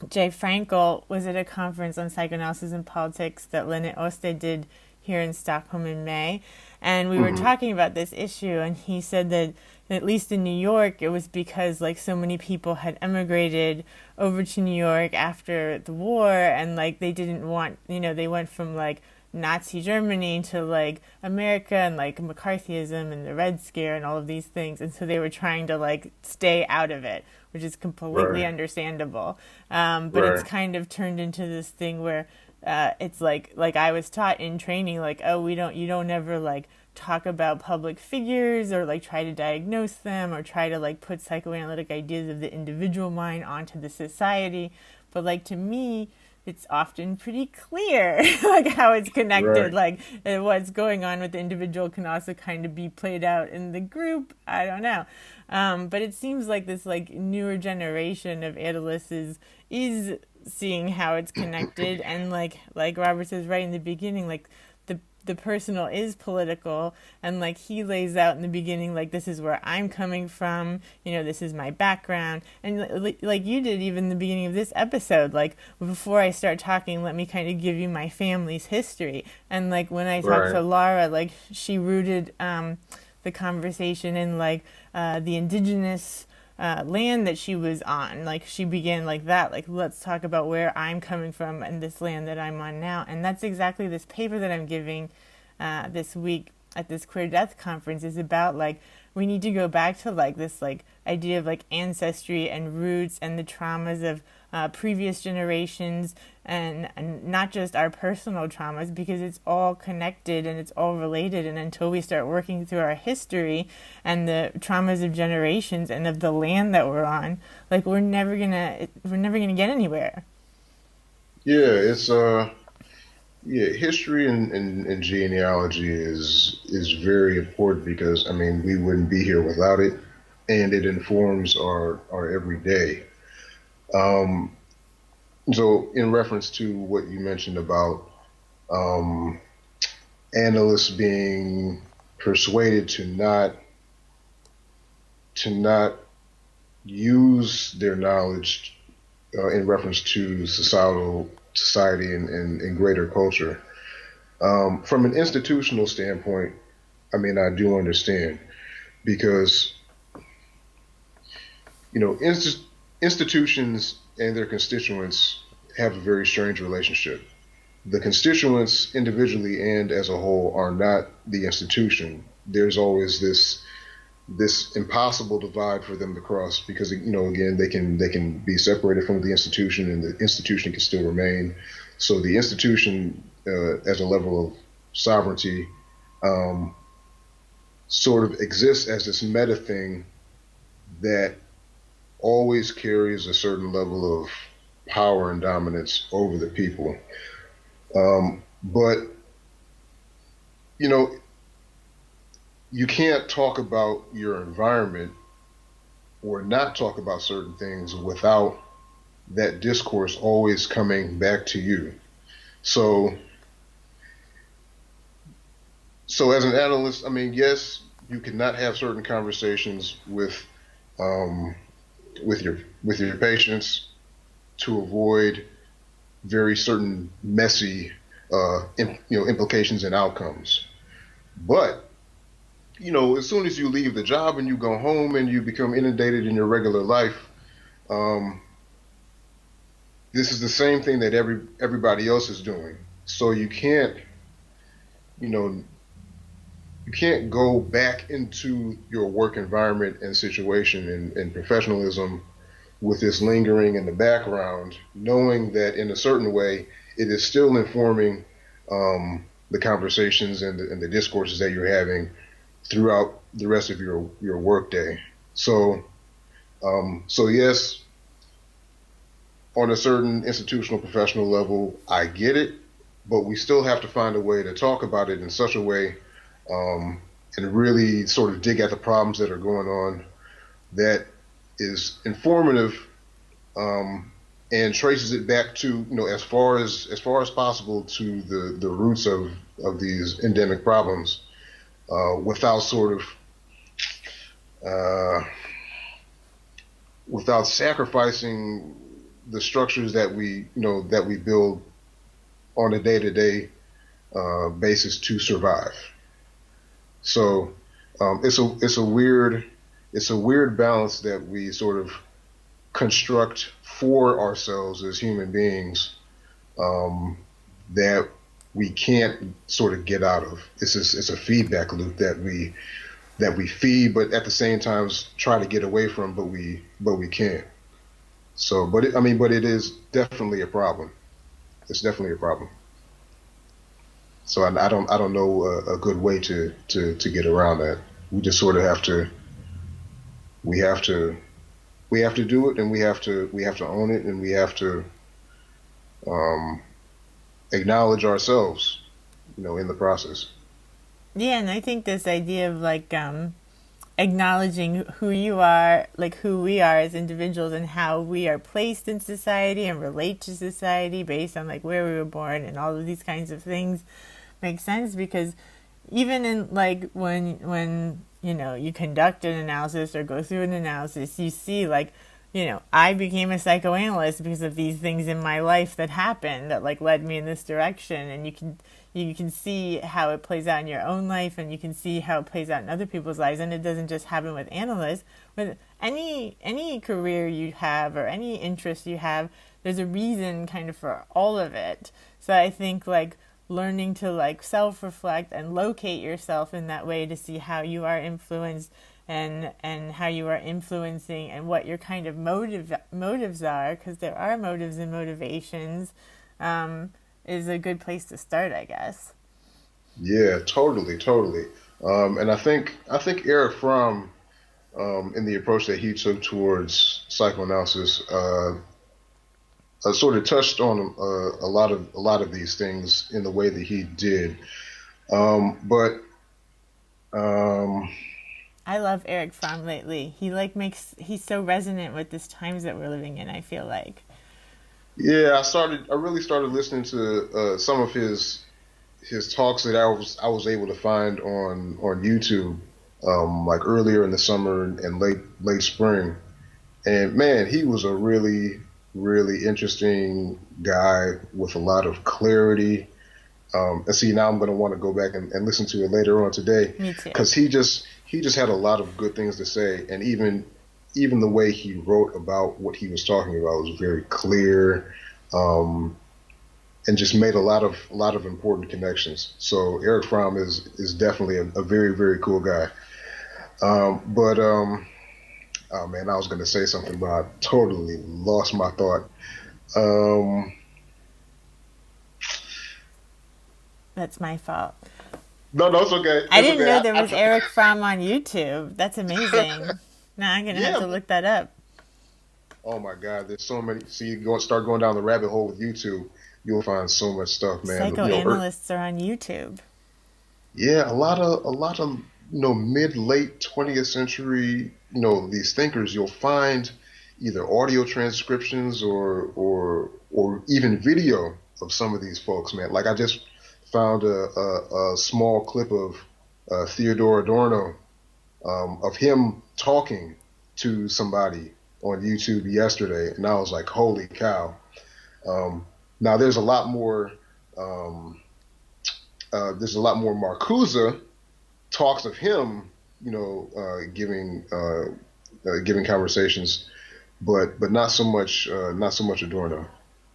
Jay Frankel was at a conference on psychoanalysis and politics that Lynette Oste did here in Stockholm in May. And we were talking about this issue, and he said that at least in New York, it was because like so many people had emigrated over to New York after the war, and like they didn't want, they went from like Nazi Germany to like America and like McCarthyism and the Red Scare and all of these things, and so they were trying to like stay out of it, which is completely understandable. But it's kind of turned into this thing where it's like I was taught in training, like, oh, you don't ever like talk about public figures or like try to diagnose them or try to like put psychoanalytic ideas of the individual mind onto the society. But like to me, it's often pretty clear like how it's connected, like what's going on with the individual can also kind of be played out in the group. I don't know. But it seems like this like newer generation of analysts is seeing how it's connected, and like Robert says right in the beginning, like the personal is political, and like he lays out in the beginning, like this is where I'm coming from, this is my background, and like you did even in the beginning of this episode, like before I start talking, let me kind of give you my family's history. And like when I talked to Lara, like she rooted the conversation in like the indigenous land that she was on. Like she began like that, like let's talk about where I'm coming from and this land that I'm on now. And that's exactly this paper that I'm giving this week at this Queer Death conference is about. Like we need to go back to like this like idea of like ancestry and roots and the traumas of previous generations, and not just our personal traumas, because it's all connected and it's all related. And until we start working through our history and the traumas of generations and of the land that we're on, like we're never gonna get anywhere. It's history and genealogy is very important, because I mean we wouldn't be here without it, and it informs our everyday. So in reference to what you mentioned about analysts being persuaded to not use their knowledge in reference to society and greater culture. From an institutional standpoint, I mean, I do understand, because institutions and their constituents have a very strange relationship. The constituents individually and as a whole are not the institution. There's always this impossible divide for them to cross, because again they can be separated from the institution and the institution can still remain. So the institution as a level of sovereignty sort of exists as this meta thing that always carries a certain level of power and dominance over the people. But you can't talk about your environment or not talk about certain things without that discourse always coming back to you. So as an analyst, I mean, yes, you cannot have certain conversations with your patients to avoid very certain messy implications and outcomes. But as soon as you leave the job and you go home and you become inundated in your regular life, this is the same thing that everybody else is doing. So you can't go back into your work environment and situation and professionalism with this lingering in the background, knowing that in a certain way it is still informing the conversations and the discourses that you're having throughout the rest of your workday. So so yes, on a certain institutional professional level, I get it, but we still have to find a way to talk about it in such a way, um, and really sort of dig at the problems that are going on that is informative, um, and traces it back to, as far as possible to the roots of these endemic problems, without sort of uh, without sacrificing the structures that we build on a day-to-day basis to survive. So it's a weird balance that we sort of construct for ourselves as human beings, um, that we can't sort of get out of. It's a feedback loop that we feed, but at the same time try to get away from, but we can't. So, but it is definitely a problem. It's definitely a problem. So I don't know a good way to get around that. We just sort of we have to we have to do it, and we have to own it, and we have to um, acknowledge ourselves, in the process. Yeah, and I think this idea of like acknowledging who you are, like who we are as individuals and how we are placed in society and relate to society based on like where we were born and all of these kinds of things makes sense, because even in like when you conduct an analysis or go through an analysis, you see like I became a psychoanalyst because of these things in my life that happened that like led me in this direction, and you can see how it plays out in your own life, and you can see how it plays out in other people's lives. And it doesn't just happen with analysts. With any career you have or any interest you have, there's a reason kind of for all of it. So I think like learning to like self-reflect and locate yourself in that way to see how you are influenced and how you are influencing and what your kind of motives are, because there are motives and motivations, is a good place to start, I guess. Yeah, totally, totally. And I think Eric Fromm, in the approach that he took towards psychoanalysis, sort of touched on a lot of these things in the way that he did. But um, I love Eric Fromm lately. He's so resonant with this times that we're living in, I feel like. yeah, I really started listening to some of his talks that I was able to find on YouTube, like earlier in the summer and late spring. And man, he was a really, really interesting guy with a lot of clarity. And see, now I'm going to want to go back and listen to it later on today, Me too. because he just had a lot of good things to say, and even the way he wrote about what he was talking about was very clear, um, and just made a lot of important connections. So Eric Fromm is definitely a very, very cool guy. But oh man, I was going to say something, but I totally lost my thought. Um, That's my fault. no, no, it's okay. I It's didn't okay. know there I was Eric Fromm on YouTube. That's amazing. Now I'm gonna have Yeah. to look that up. Oh my God, there's so many. See, start going down the rabbit hole with YouTube, you'll find so much stuff, man. Psychoanalysts are on YouTube. Yeah, a lot of mid late 20th century, these thinkers. You'll find either audio transcriptions or even video of some of these folks, man. Like I just found a small clip of Theodore Adorno, of him talking to somebody on YouTube yesterday, and I was like, holy cow. Um, Now um, there's a lot more Marcuse talks of him, giving conversations, but not so much Adorno.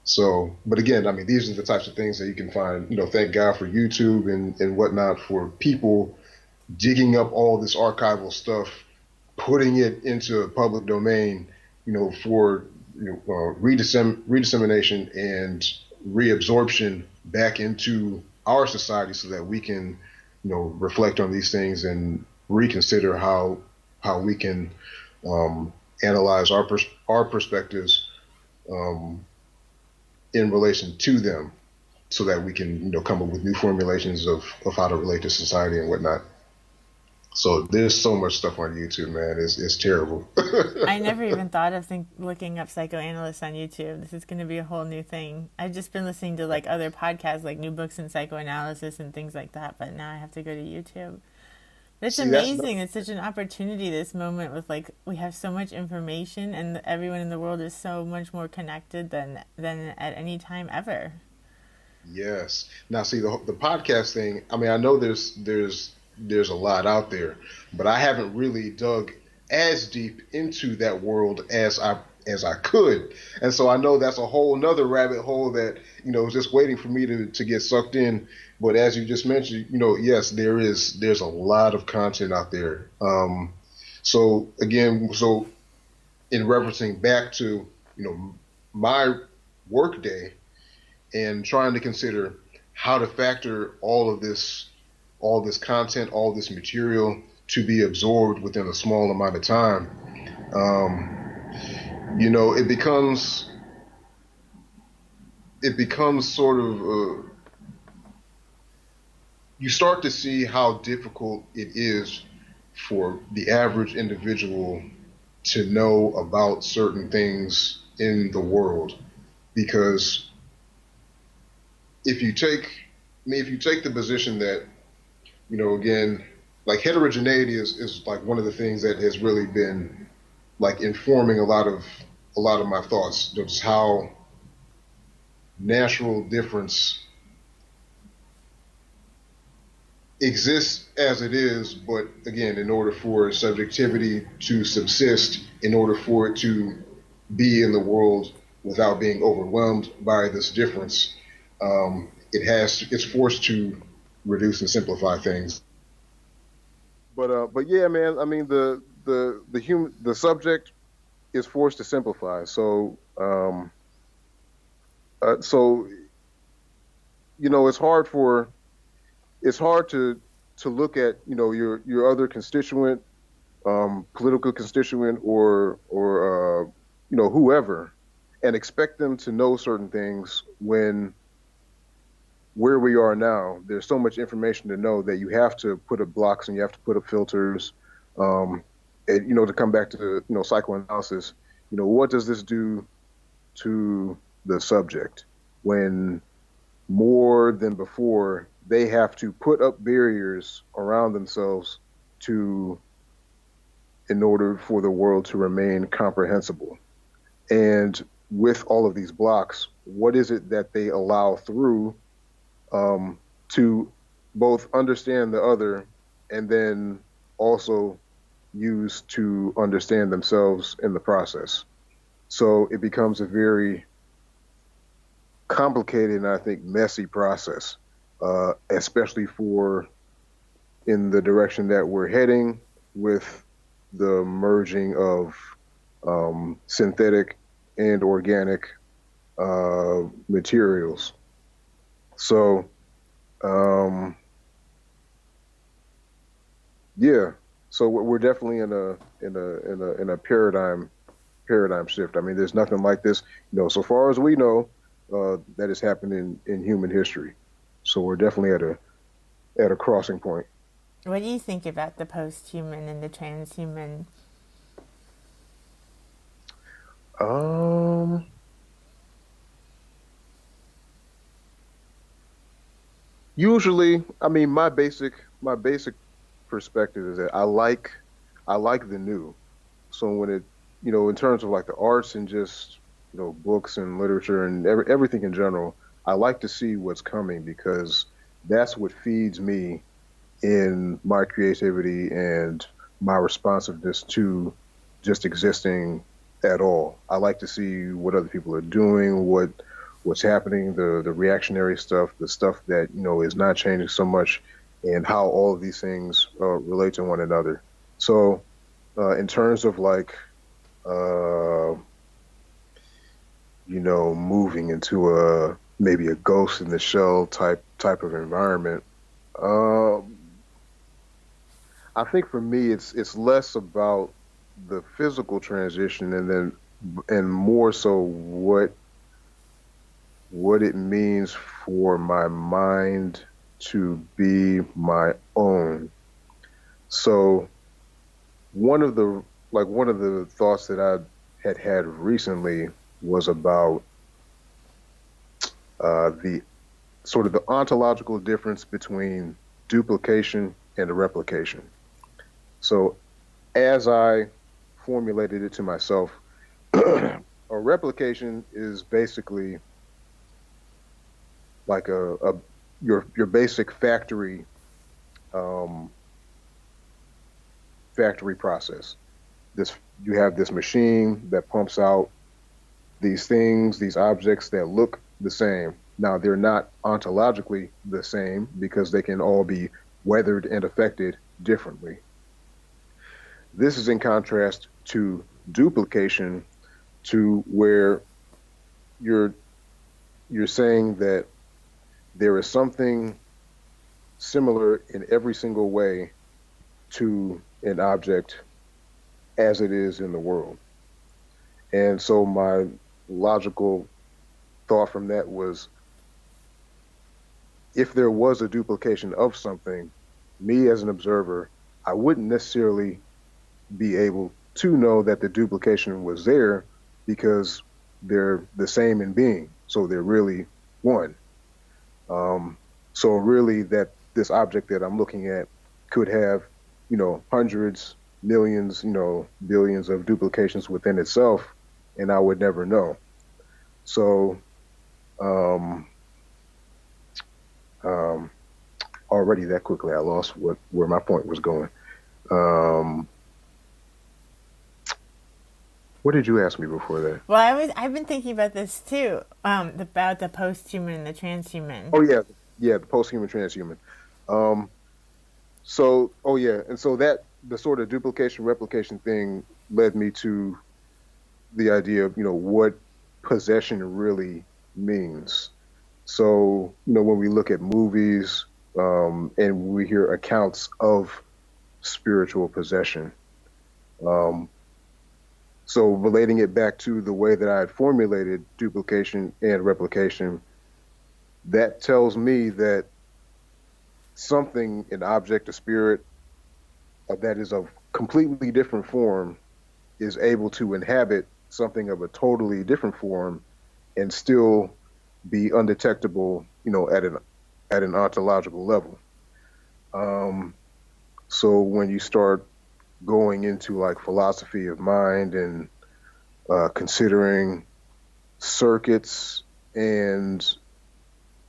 So, but again, I mean, these are the types of things that you can find. Thank God for YouTube and whatnot, for people digging up all this archival stuff, putting it into a public domain, for redissemination and reabsorption back into our society so that we can, reflect on these things and reconsider how we can analyze our perspectives um, in relation to them, so that we can come up with new formulations of how to relate to society and whatnot. So there's so much stuff on YouTube, man. It's terrible. I never even thought of looking up psychoanalysts on YouTube. This is going to be a whole new thing. I've just been listening to like other podcasts, like new books in psychoanalysis and things like that. But now I have to go to YouTube. It's See, amazing. It's such an opportunity, this moment, with like we have so much information and everyone in the world is so much more connected than at any time ever. yes. Now, see the podcast thing. I mean, I know there's a lot out there, but I haven't really dug as deep into that world as I could, and so I know that's a whole nother rabbit hole that is just waiting for me to get sucked in. But as you just mentioned, yes, there's a lot of content out there. So again, in referencing back to my work day and trying to consider how to factor all this content, all this material to be absorbed within a small amount of time, it becomes sort of you start to see how difficult it is for the average individual to know about certain things in the world, because if you take the position that again, like heterogeneity is like one of the things that has really been like informing a lot of my thoughts, just how natural difference exists as it is, but again, in order for subjectivity to subsist, in order for it to be in the world without being overwhelmed by this difference, it's forced to reduce and simplify things. But yeah, man. I mean, the subject is forced to simplify. So it's hard to look at your other constituent, political constituent, or whoever, and expect them to know certain things when where we are now, there's so much information to know that you have to put up blocks and you have to put up filters. And, to come back to psychoanalysis, what does this do to the subject when more than before they have to put up barriers around themselves in order for the world to remain comprehensible? And with all of these blocks, what is it that they allow through to both understand the other and then also use to understand themselves in the process? So it becomes a very complicated and I think messy process, especially in the direction that we're heading with the merging of synthetic and organic materials. So, yeah. So we're definitely in a paradigm shift. I mean, there's nothing like this, so far as we know, that has happened in human history. So we're definitely at a crossing point. What do you think about the post-human and the transhuman? Usually, I mean, my basic perspective is that I like the new. So when it, in terms of like the arts and just, books and literature and everything in general, I like to see what's coming because that's what feeds me in my creativity and my responsiveness to just existing at all. I like to see what other people are doing, what's happening, the reactionary stuff, the stuff that, is not changing so much, and how all of these things relate to one another. So in terms of like, moving into maybe a Ghost in the Shell type type of environment. Um, I think for me, it's less about the physical transition, and more so what it means for my mind to be my own. So one of the one of the thoughts that I had recently was about the sort of the ontological difference between duplication and replication. So as I formulated it to myself, a replication is basically like a your basic um, factory process. This You have this machine that pumps out these things, these objects that look the same. Now they're not ontologically the same because they can all be weathered and affected differently. This is in contrast to duplication, to where you're you're saying that there is something similar in every single way to an object as it is in the world. And so my logical thought from that was, if there was a duplication of something, me as an observer, I wouldn't necessarily be able to know that the duplication was there because they're the same in being. So they're really one. Um, so really that this object that I'm looking at could have, hundreds, millions, billions of duplications within itself, and I would never know. So um, um, already that quickly I lost where my point was going. Um, what did you ask me before that? Well, I've been thinking about this too, about the post-human and the transhuman. Oh yeah, the post-human transhuman. Um, oh yeah, and so that the sort of duplication replication thing led me to the idea of what possession really means. So when we look at movies, and we hear accounts of spiritual possession, um, so relating it back to the way that I had formulated duplication and replication, that tells me that something, an object, a spirit, that is of completely different form is able to inhabit something of a totally different form and still be undetectable, at an ontological level. Um, so when you start going into like philosophy of mind and considering circuits and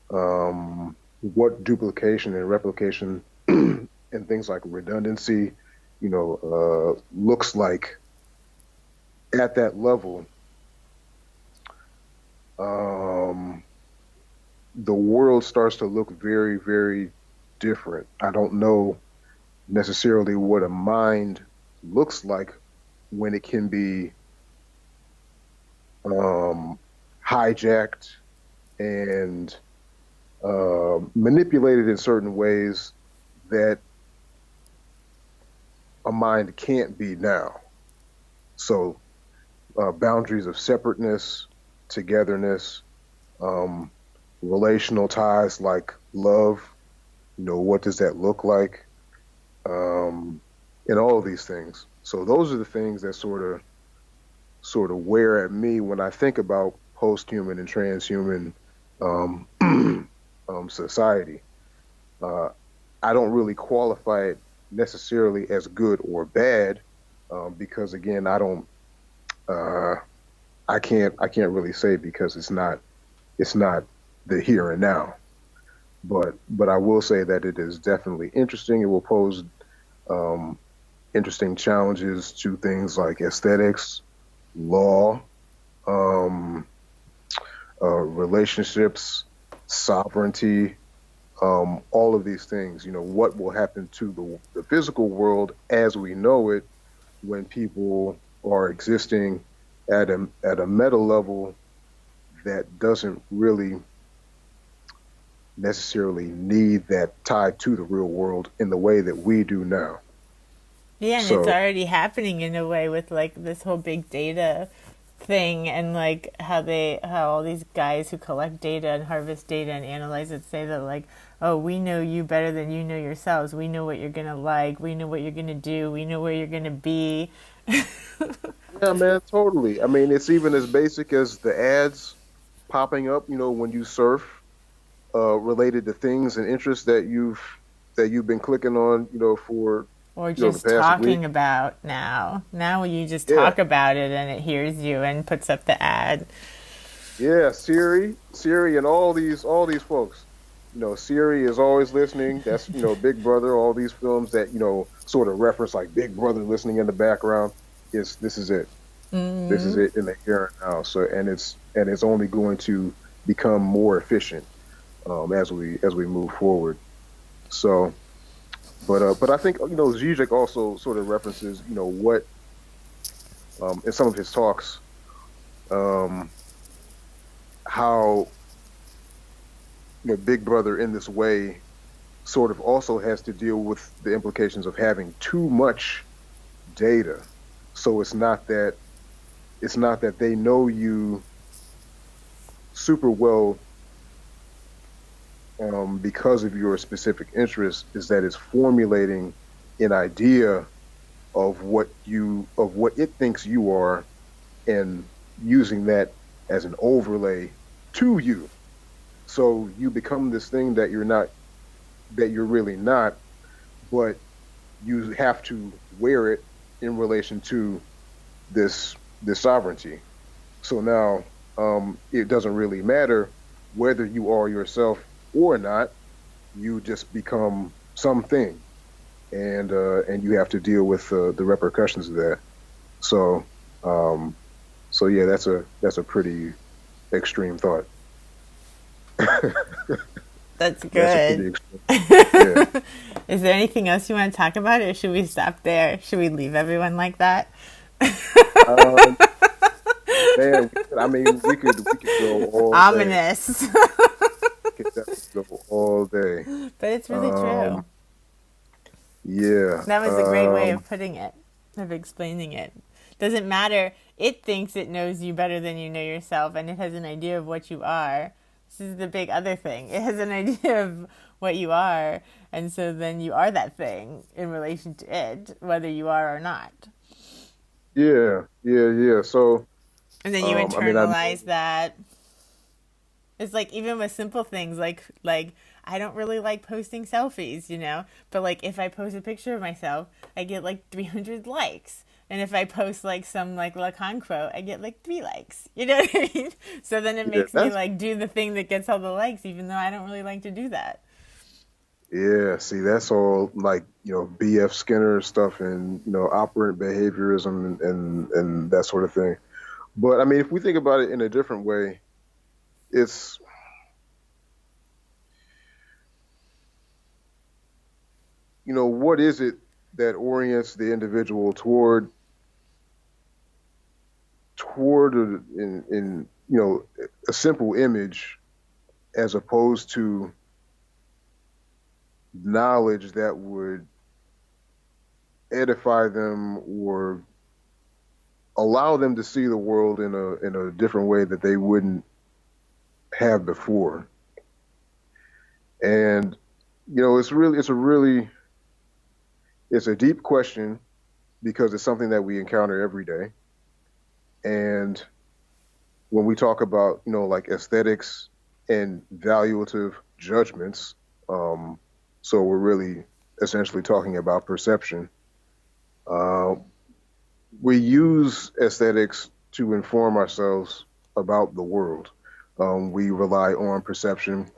what duplication and replication and things like redundancy, looks like at that level, um, the world starts to look very, very different. I don't know necessarily what a mind looks like when it can be um, hijacked and manipulated in certain ways that a mind can't be now. So boundaries of separateness, togetherness, um, relational ties like love, what does that look like? Um, and all of these things. So those are the things that sort of wear at me when I think about post-human and transhuman um, society. Uh, I don't really qualify it necessarily as good or bad, because again, uh, I can't really say because it's not the here and now. But I will say that it is definitely interesting. It will pose um, interesting challenges to things like aesthetics, law, um, relationships, sovereignty, all of these things. What will happen to the physical world as we know it when people are existing at a meta level that doesn't really necessarily need that tied to the real world in the way that we do now. Yeah, and it's So already happening in a way with like this whole big data thing, and like how all these guys who collect data and harvest data and analyze it say that like, oh, we know you better than you know yourselves. We know what you're gonna like. We know what you're gonna do. We know where you're gonna be. yeah, man, totally. I mean, it's even as basic as the ads popping up, when you surf, related to things and interests that you've been clicking on, for Or the just past week. talking about now. Now you just Yeah, talk about it and it hears you and puts up the ad. yeah, Siri, and all these folks. Siri is always listening. That's Big Brother. All these films that sort of reference like Big Brother listening in the background. This is it. This is it in the here and now. So and it's only going to become more efficient, as we move forward. So, but I think Zizek also sort of references what, in some of his talks, um, how Big Brother in this way sort of also has to deal with the implications of having too much data. So it's not that they know you super well, because of your specific interests, is that it's formulating an idea of what it thinks you are, and using that as an overlay to you. So you become this thing that you're really not, but you have to wear it in relation to this sovereignty. So now, it doesn't really matter whether you are yourself or not. You just become something, and you have to deal with the repercussions of that. So, um, so yeah, that's a pretty extreme thought. That's That's a good. pretty extreme. Yeah. Is there anything else you want to talk about, or should we stop there? Should we leave everyone like that? Um, Man, we could go all day. Ominous. We could definitely go all day. But it's really true. Um, yeah. That was a great way of putting it, of explaining it. Doesn't matter. It thinks it knows you better than you know yourself, and it has an idea of what you are. This is the big other thing. It has an idea of what you are, and so then you are that thing in relation to it, whether you are or not. Yeah, yeah, yeah. So, And then you I mean, I know. internalize that. It's like even with simple things like I don't really like posting selfies, but like if I post a picture of myself, I get like 300 likes. And if I post like some like Lacan quote, I get like 3 likes. You know what I mean? So then it Yeah, makes me like do the thing that gets all the likes, even though I don't really like to do that. yeah. See, that's all like B.F. Skinner stuff, and operant behaviorism, and that sort of thing. But I mean, if we think about it in a different way, it's what is it that orients the individual toward in a simple image, as opposed to knowledge that would edify them or allow them to see the world in a different way that they wouldn't have before. And it's a deep question, because it's something that we encounter every day. And when we talk about like aesthetics and valuative judgments, so we're really essentially talking about perception. Uh, we use aesthetics to inform ourselves about the world. We rely on perception,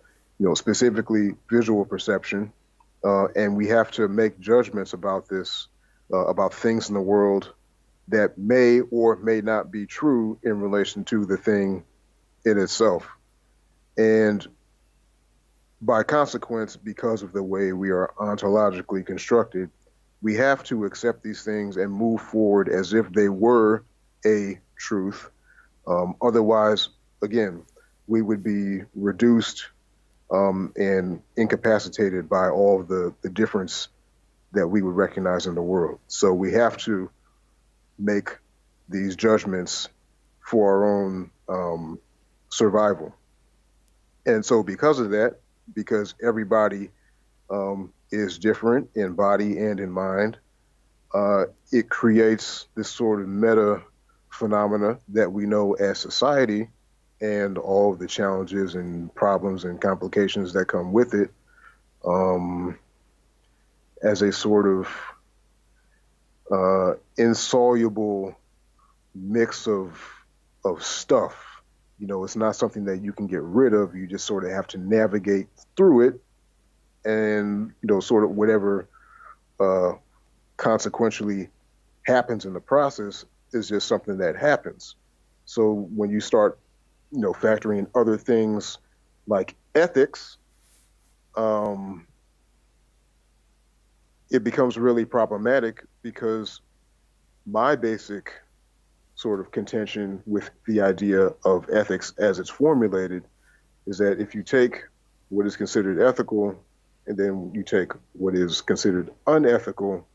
specifically visual perception, and we have to make judgments about this, about things in the world that may or may not be true in relation to the thing in itself. And by consequence, because of the way we are ontologically constructed, we have to accept these things and move forward as if they were a truth. Otherwise, again, we would be reduced, and incapacitated by all of the difference that we would recognize in the world. So we have to make these judgments for our own survival. And so because of that, because everybody is different in body and in mind, it creates this sort of meta phenomena that we know as society and all of the challenges and problems and complications that come with it, as a sort of insoluble mix of stuff. You know, it's not something that you can get rid of. You just sort of have to navigate through it, and sort of whatever consequentially happens in the process is just something that happens. So when you start, factoring in other things like ethics, it becomes really problematic, because my basic sort of contention with the idea of ethics as it's formulated is that if you take what is considered ethical and then you take what is considered unethical,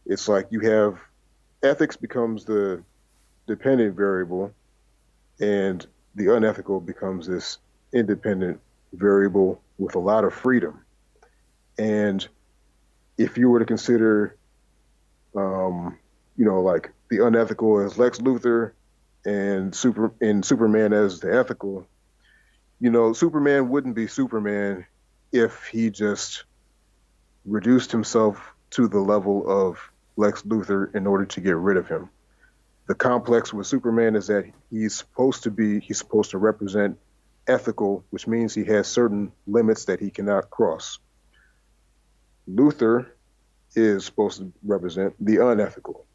it's like you have ethics becomes the dependent variable and the unethical becomes this independent variable with a lot of freedom. And if you were to consider, like the unethical as Lex Luthor and Superman as the ethical, Superman wouldn't be Superman if he just reduced himself to the level of Lex Luthor in order to get rid of him. The complex with Superman is that he's supposed to represent ethical, which means he has certain limits that he cannot cross. Luthor is supposed to represent the unethical,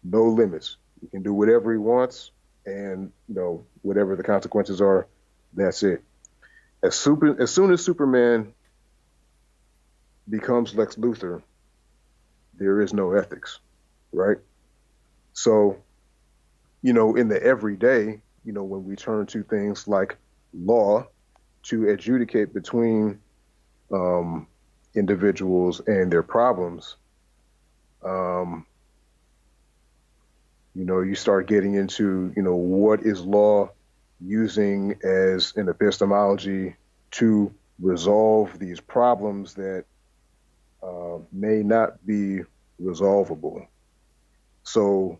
no limits. He can do whatever he wants, and whatever the consequences are, that's it. As soon as Superman becomes Lex Luthor, there is no ethics, right? So, in the everyday, when we turn to things like law to adjudicate between individuals and their problems, you start getting into, what is law using as an epistemology to resolve these problems that may not be resolvable. So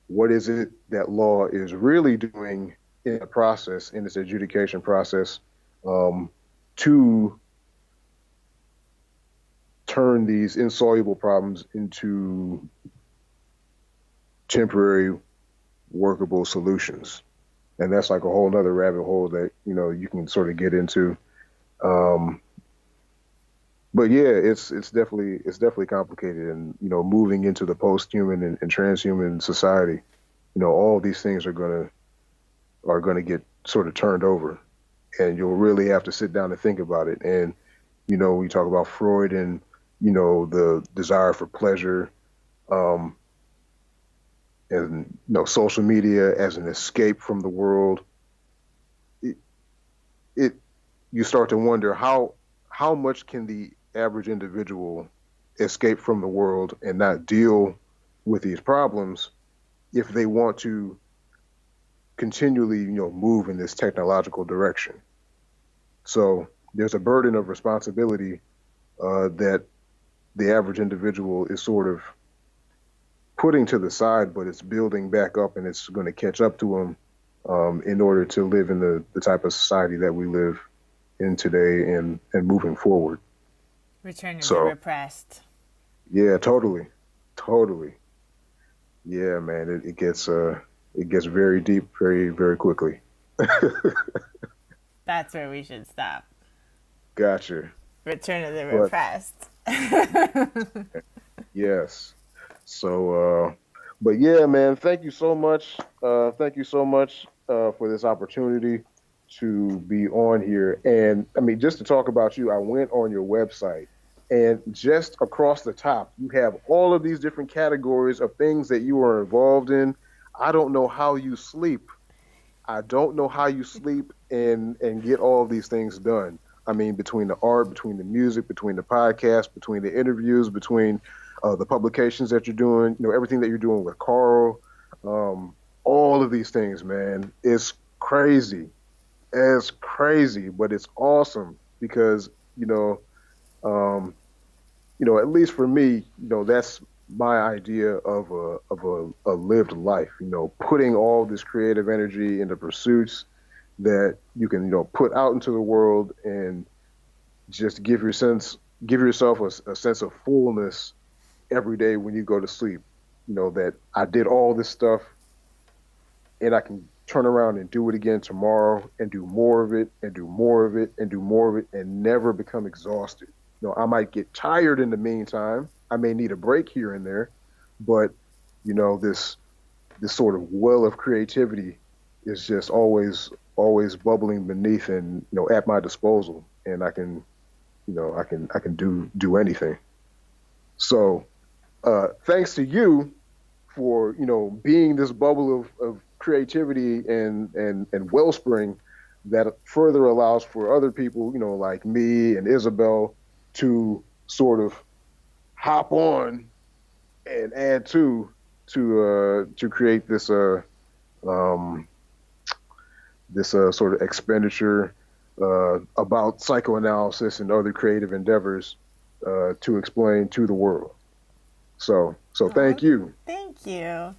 what is it that law is really doing in the process, in its adjudication process, to turn these insoluble problems into temporary workable solutions? And that's like a whole nother rabbit hole that, you can sort of get into. But yeah, it's definitely complicated, and moving into the post-human and transhuman society, all these things are gonna get sort of turned over, and you'll really have to sit down and think about it. And we talk about Freud and the desire for pleasure, and social media as an escape from the world. You start to wonder how much can the average individual escape from the world and not deal with these problems if they want to continually, move in this technological direction. So there's a burden of responsibility that the average individual is sort of putting to the side, but it's building back up, and it's going to catch up to them in order to live in the type of society that we live in today and moving forward. Return of the repressed. Yeah, totally. Yeah, man, it gets very deep very, very quickly. That's where we should stop. Gotcha. Return of the repressed. Yes. So, but yeah, man, thank you so much. Thank you so much for this opportunity to be on here. And I mean, just to talk about you, I went on your website, and just across the top, you have all of these different categories of things that you are involved in. I don't know how you sleep. And get all of these things done. I mean, between the art, between the music, between the podcast, between the interviews, between the publications that you're doing, everything that you're doing with Carl, all of these things, man, it's crazy. It's crazy, but it's awesome because, um, at least for me, that's my idea of a lived life. Putting all this creative energy into pursuits that you can, put out into the world and just give yourself a sense of fullness every day when you go to sleep. That I did all this stuff and I can turn around and do it again tomorrow and do more of it and do more of it and do more of it and never become exhausted. I might get tired in the meantime. I may need a break here and there, but this sort of well of creativity is just always bubbling beneath and at my disposal, and I can do anything. So thanks to you for being this bubble of creativity and wellspring that further allows for other people like me and Isabel to sort of hop on and add to create this sort of expenditure about psychoanalysis and other creative endeavors to explain to the world. So thank you. Thank you.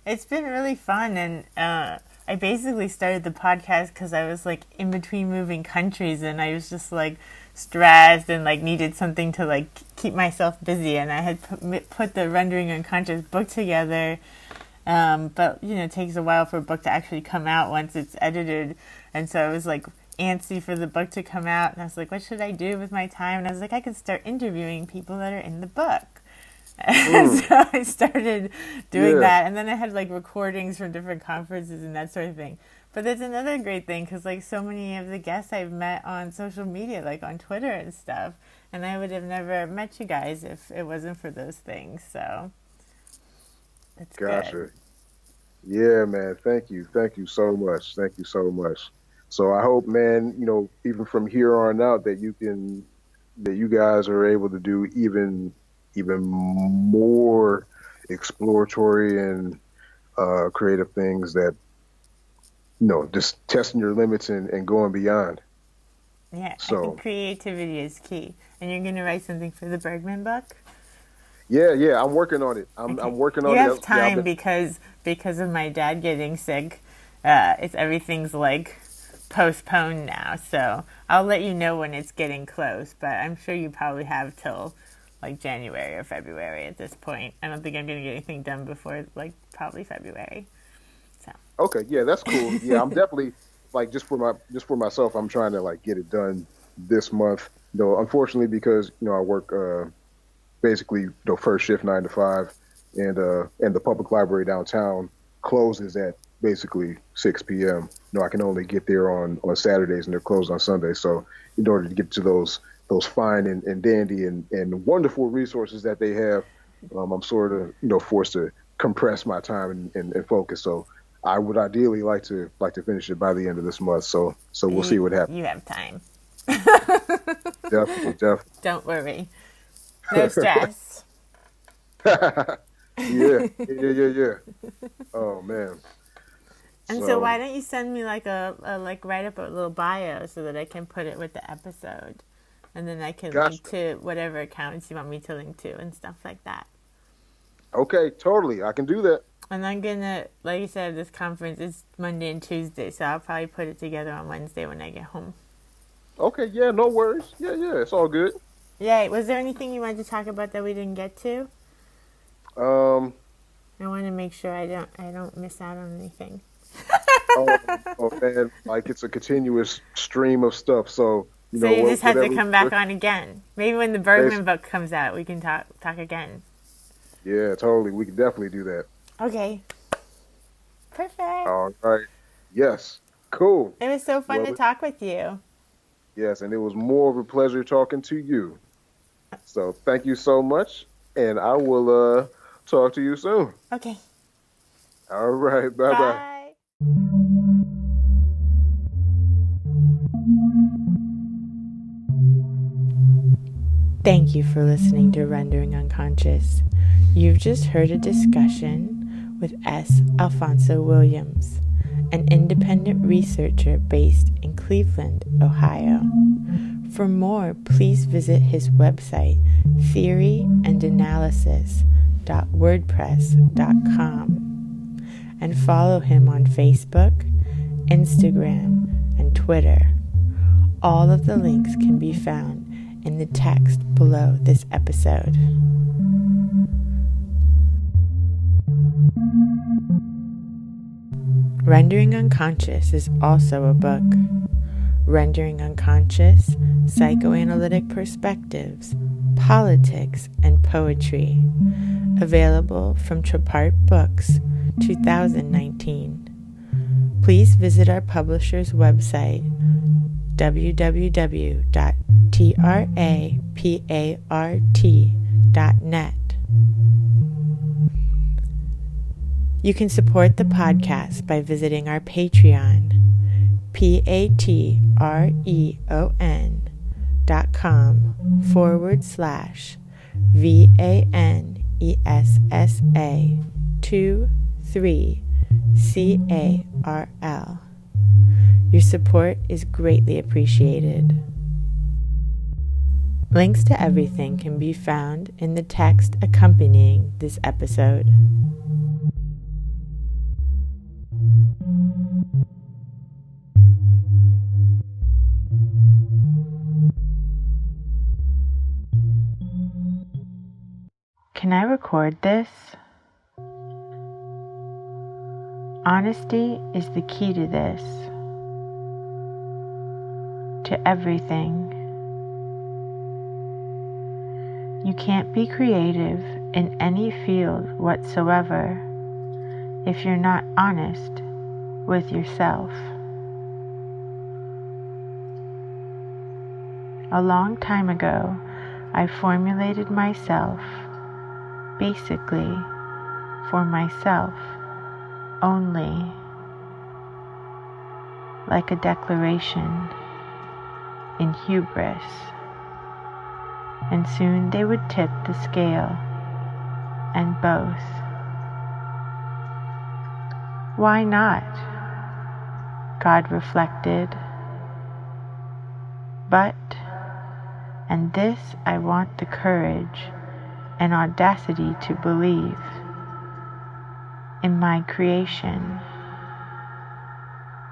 It's been really fun, and I basically started the podcast because I was like in between moving countries, and I was just like stressed and like needed something to like keep myself busy, and I had put the Rendering Unconscious book together. But it takes a while for a book to actually come out once it's edited, and so I was like antsy for the book to come out, and I was like, what should I do with my time? And I was like, I could start interviewing people that are in the book. So I started doing that, and then I had like recordings from different conferences and that sort of thing. But that's another great thing because like so many of the guests I've met on social media, like on Twitter and stuff, and I would have never met you guys if it wasn't for those things. So it's Gotcha. good. Yeah, man. Thank you so much. Thank you so much. So I hope, man, even from here on out that you guys are able to do even more exploratory and creative things that, just testing your limits and going beyond. Yeah, So, I think creativity is key. And you're going to write something for the Bergman book? Yeah, I'm working on it. I'm working on it. You have time because of my dad getting sick. Everything's like postponed now, so I'll let you know when it's getting close. But I'm sure you probably have till like January or February at this point. I don't think I'm going to get anything done before like probably February. So. Okay, yeah, that's cool. Yeah, I'm definitely like just for myself. I'm trying to like get it done this month. Unfortunately, because I work basically first shift 9 to 5, and the public library downtown closes at basically 6 p.m. I can only get there on Saturdays, and they're closed on Sundays. So in order to get to those fine and dandy and wonderful resources that they have, I'm sort of forced to compress my time and focus. So I would ideally like to finish it by the end of this month. So we'll see what happens. You have time. Definitely. Don't worry. No stress. Yeah. Oh man. And so why don't you send me like write up a little bio so that I can put it with the episode, and then I can link to whatever accounts you want me to link to and stuff like that. Okay, totally. I can do that. And I'm gonna, like you said, this conference is Monday and Tuesday, so I'll probably put it together on Wednesday when I get home. Okay, yeah, no worries. Yeah, it's all good. Yeah, was there anything you wanted to talk about that we didn't get to? I want to make sure I don't miss out on anything. oh man, like it's a continuous stream of stuff. So you just have to come back on again. Maybe when the Bergman book comes out, we can talk again. Yeah, totally. We can definitely do that. Okay. Perfect. All right. Yes. Cool. It was so fun to talk with you. Yes, and it was more of a pleasure talking to you. So thank you so much, and I will talk to you soon. Okay. All right. Bye-bye. Bye. Thank you for listening to Rendering Unconscious. You've just heard a discussion with S. Alfonso Williams, an independent researcher based in Cleveland, Ohio. For more, please visit his website, theoryandanalysis.wordpress.com, and follow him on Facebook, Instagram, and Twitter. All of the links can be found in the text below this episode. Rendering Unconscious is also a book. Rendering Unconscious, Psychoanalytic Perspectives, Politics, and Poetry. Available from Trapart Books, 2019. Please visit our publisher's website, www.trapart.net. You can support the podcast by visiting our Patreon, patreon.com/VANESSA23CARL. Your support is greatly appreciated. Links to everything can be found in the text accompanying this episode. Can I record this? Honesty is the key to this, to everything. You can't be creative in any field whatsoever if you're not honest with yourself. A long time ago, I formulated myself basically for myself only, like a declaration in hubris, and soon they would tip the scale, and both. Why not? God reflected. But, and this I want the courage and audacity to believe, in my creation,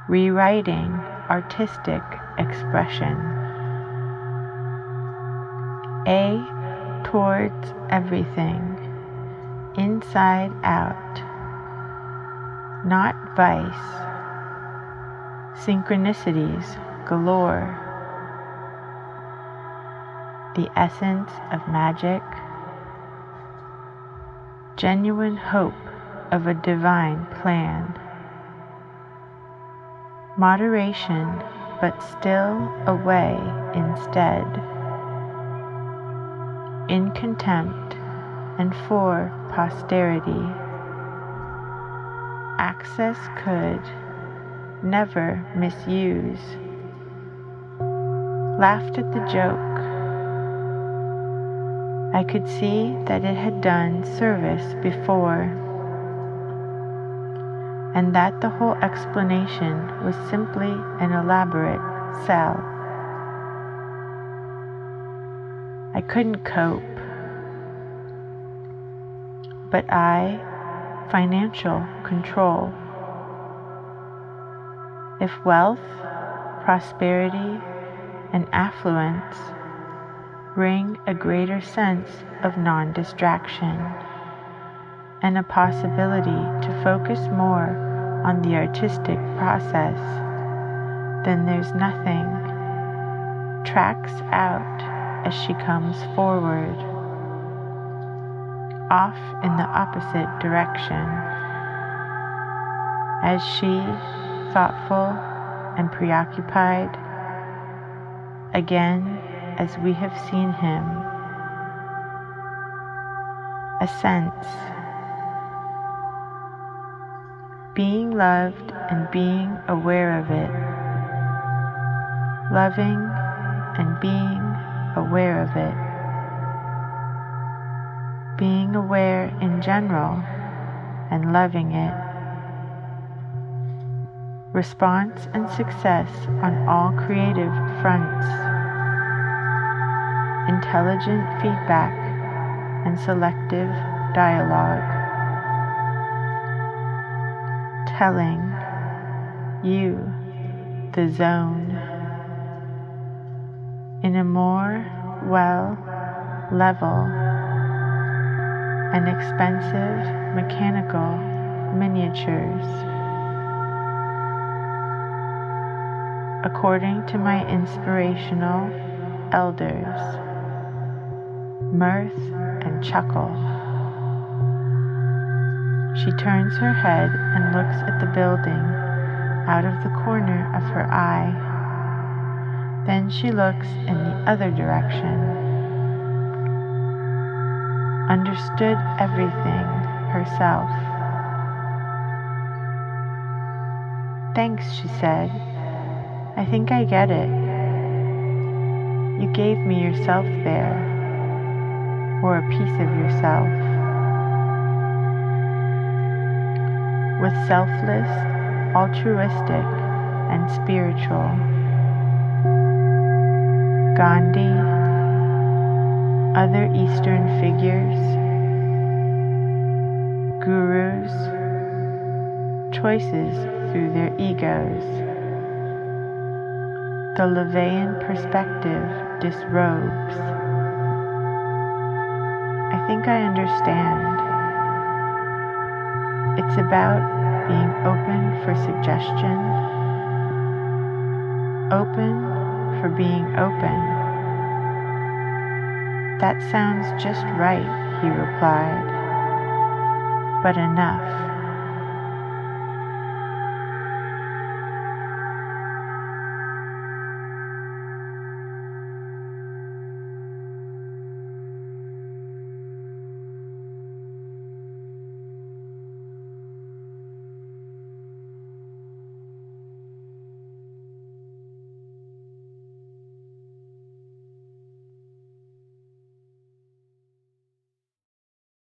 rewriting artistic expression. A towards everything, inside out, not vice, synchronicities galore, the essence of magic, genuine hope of a divine plan. Moderation, but still away instead. In contempt and for posterity. Access could never misuse. Laughed at the joke. I could see that it had done service before, and that the whole explanation was simply an elaborate sell. I couldn't cope, but financial control. If wealth, prosperity, and affluence bring a greater sense of non-distraction and a possibility to focus more on the artistic process, then there's nothing. Tracks out as she comes forward, off in the opposite direction, as she, thoughtful and preoccupied, again as we have seen him, a sense, being loved and being aware of it, loving and being aware of it, being aware in general and loving it. Response and success on all creative fronts. Intelligent feedback and selective dialogue. Telling you the zone in a more level and expensive mechanical miniatures. According to my inspirational elders, mirth and chuckle. She turns her head and looks at the building out of the corner of her eye. Then she looks in the other direction. Understood everything herself. Thanks, she said. I think I get it. You gave me yourself there, or a piece of yourself. With selfless, altruistic, and spiritual. Gandhi, other Eastern figures, gurus, choices through their egos. The Levian perspective disrobes. I think I understand. It's about being open for suggestion, open for being open. That sounds just right, he replied, but enough.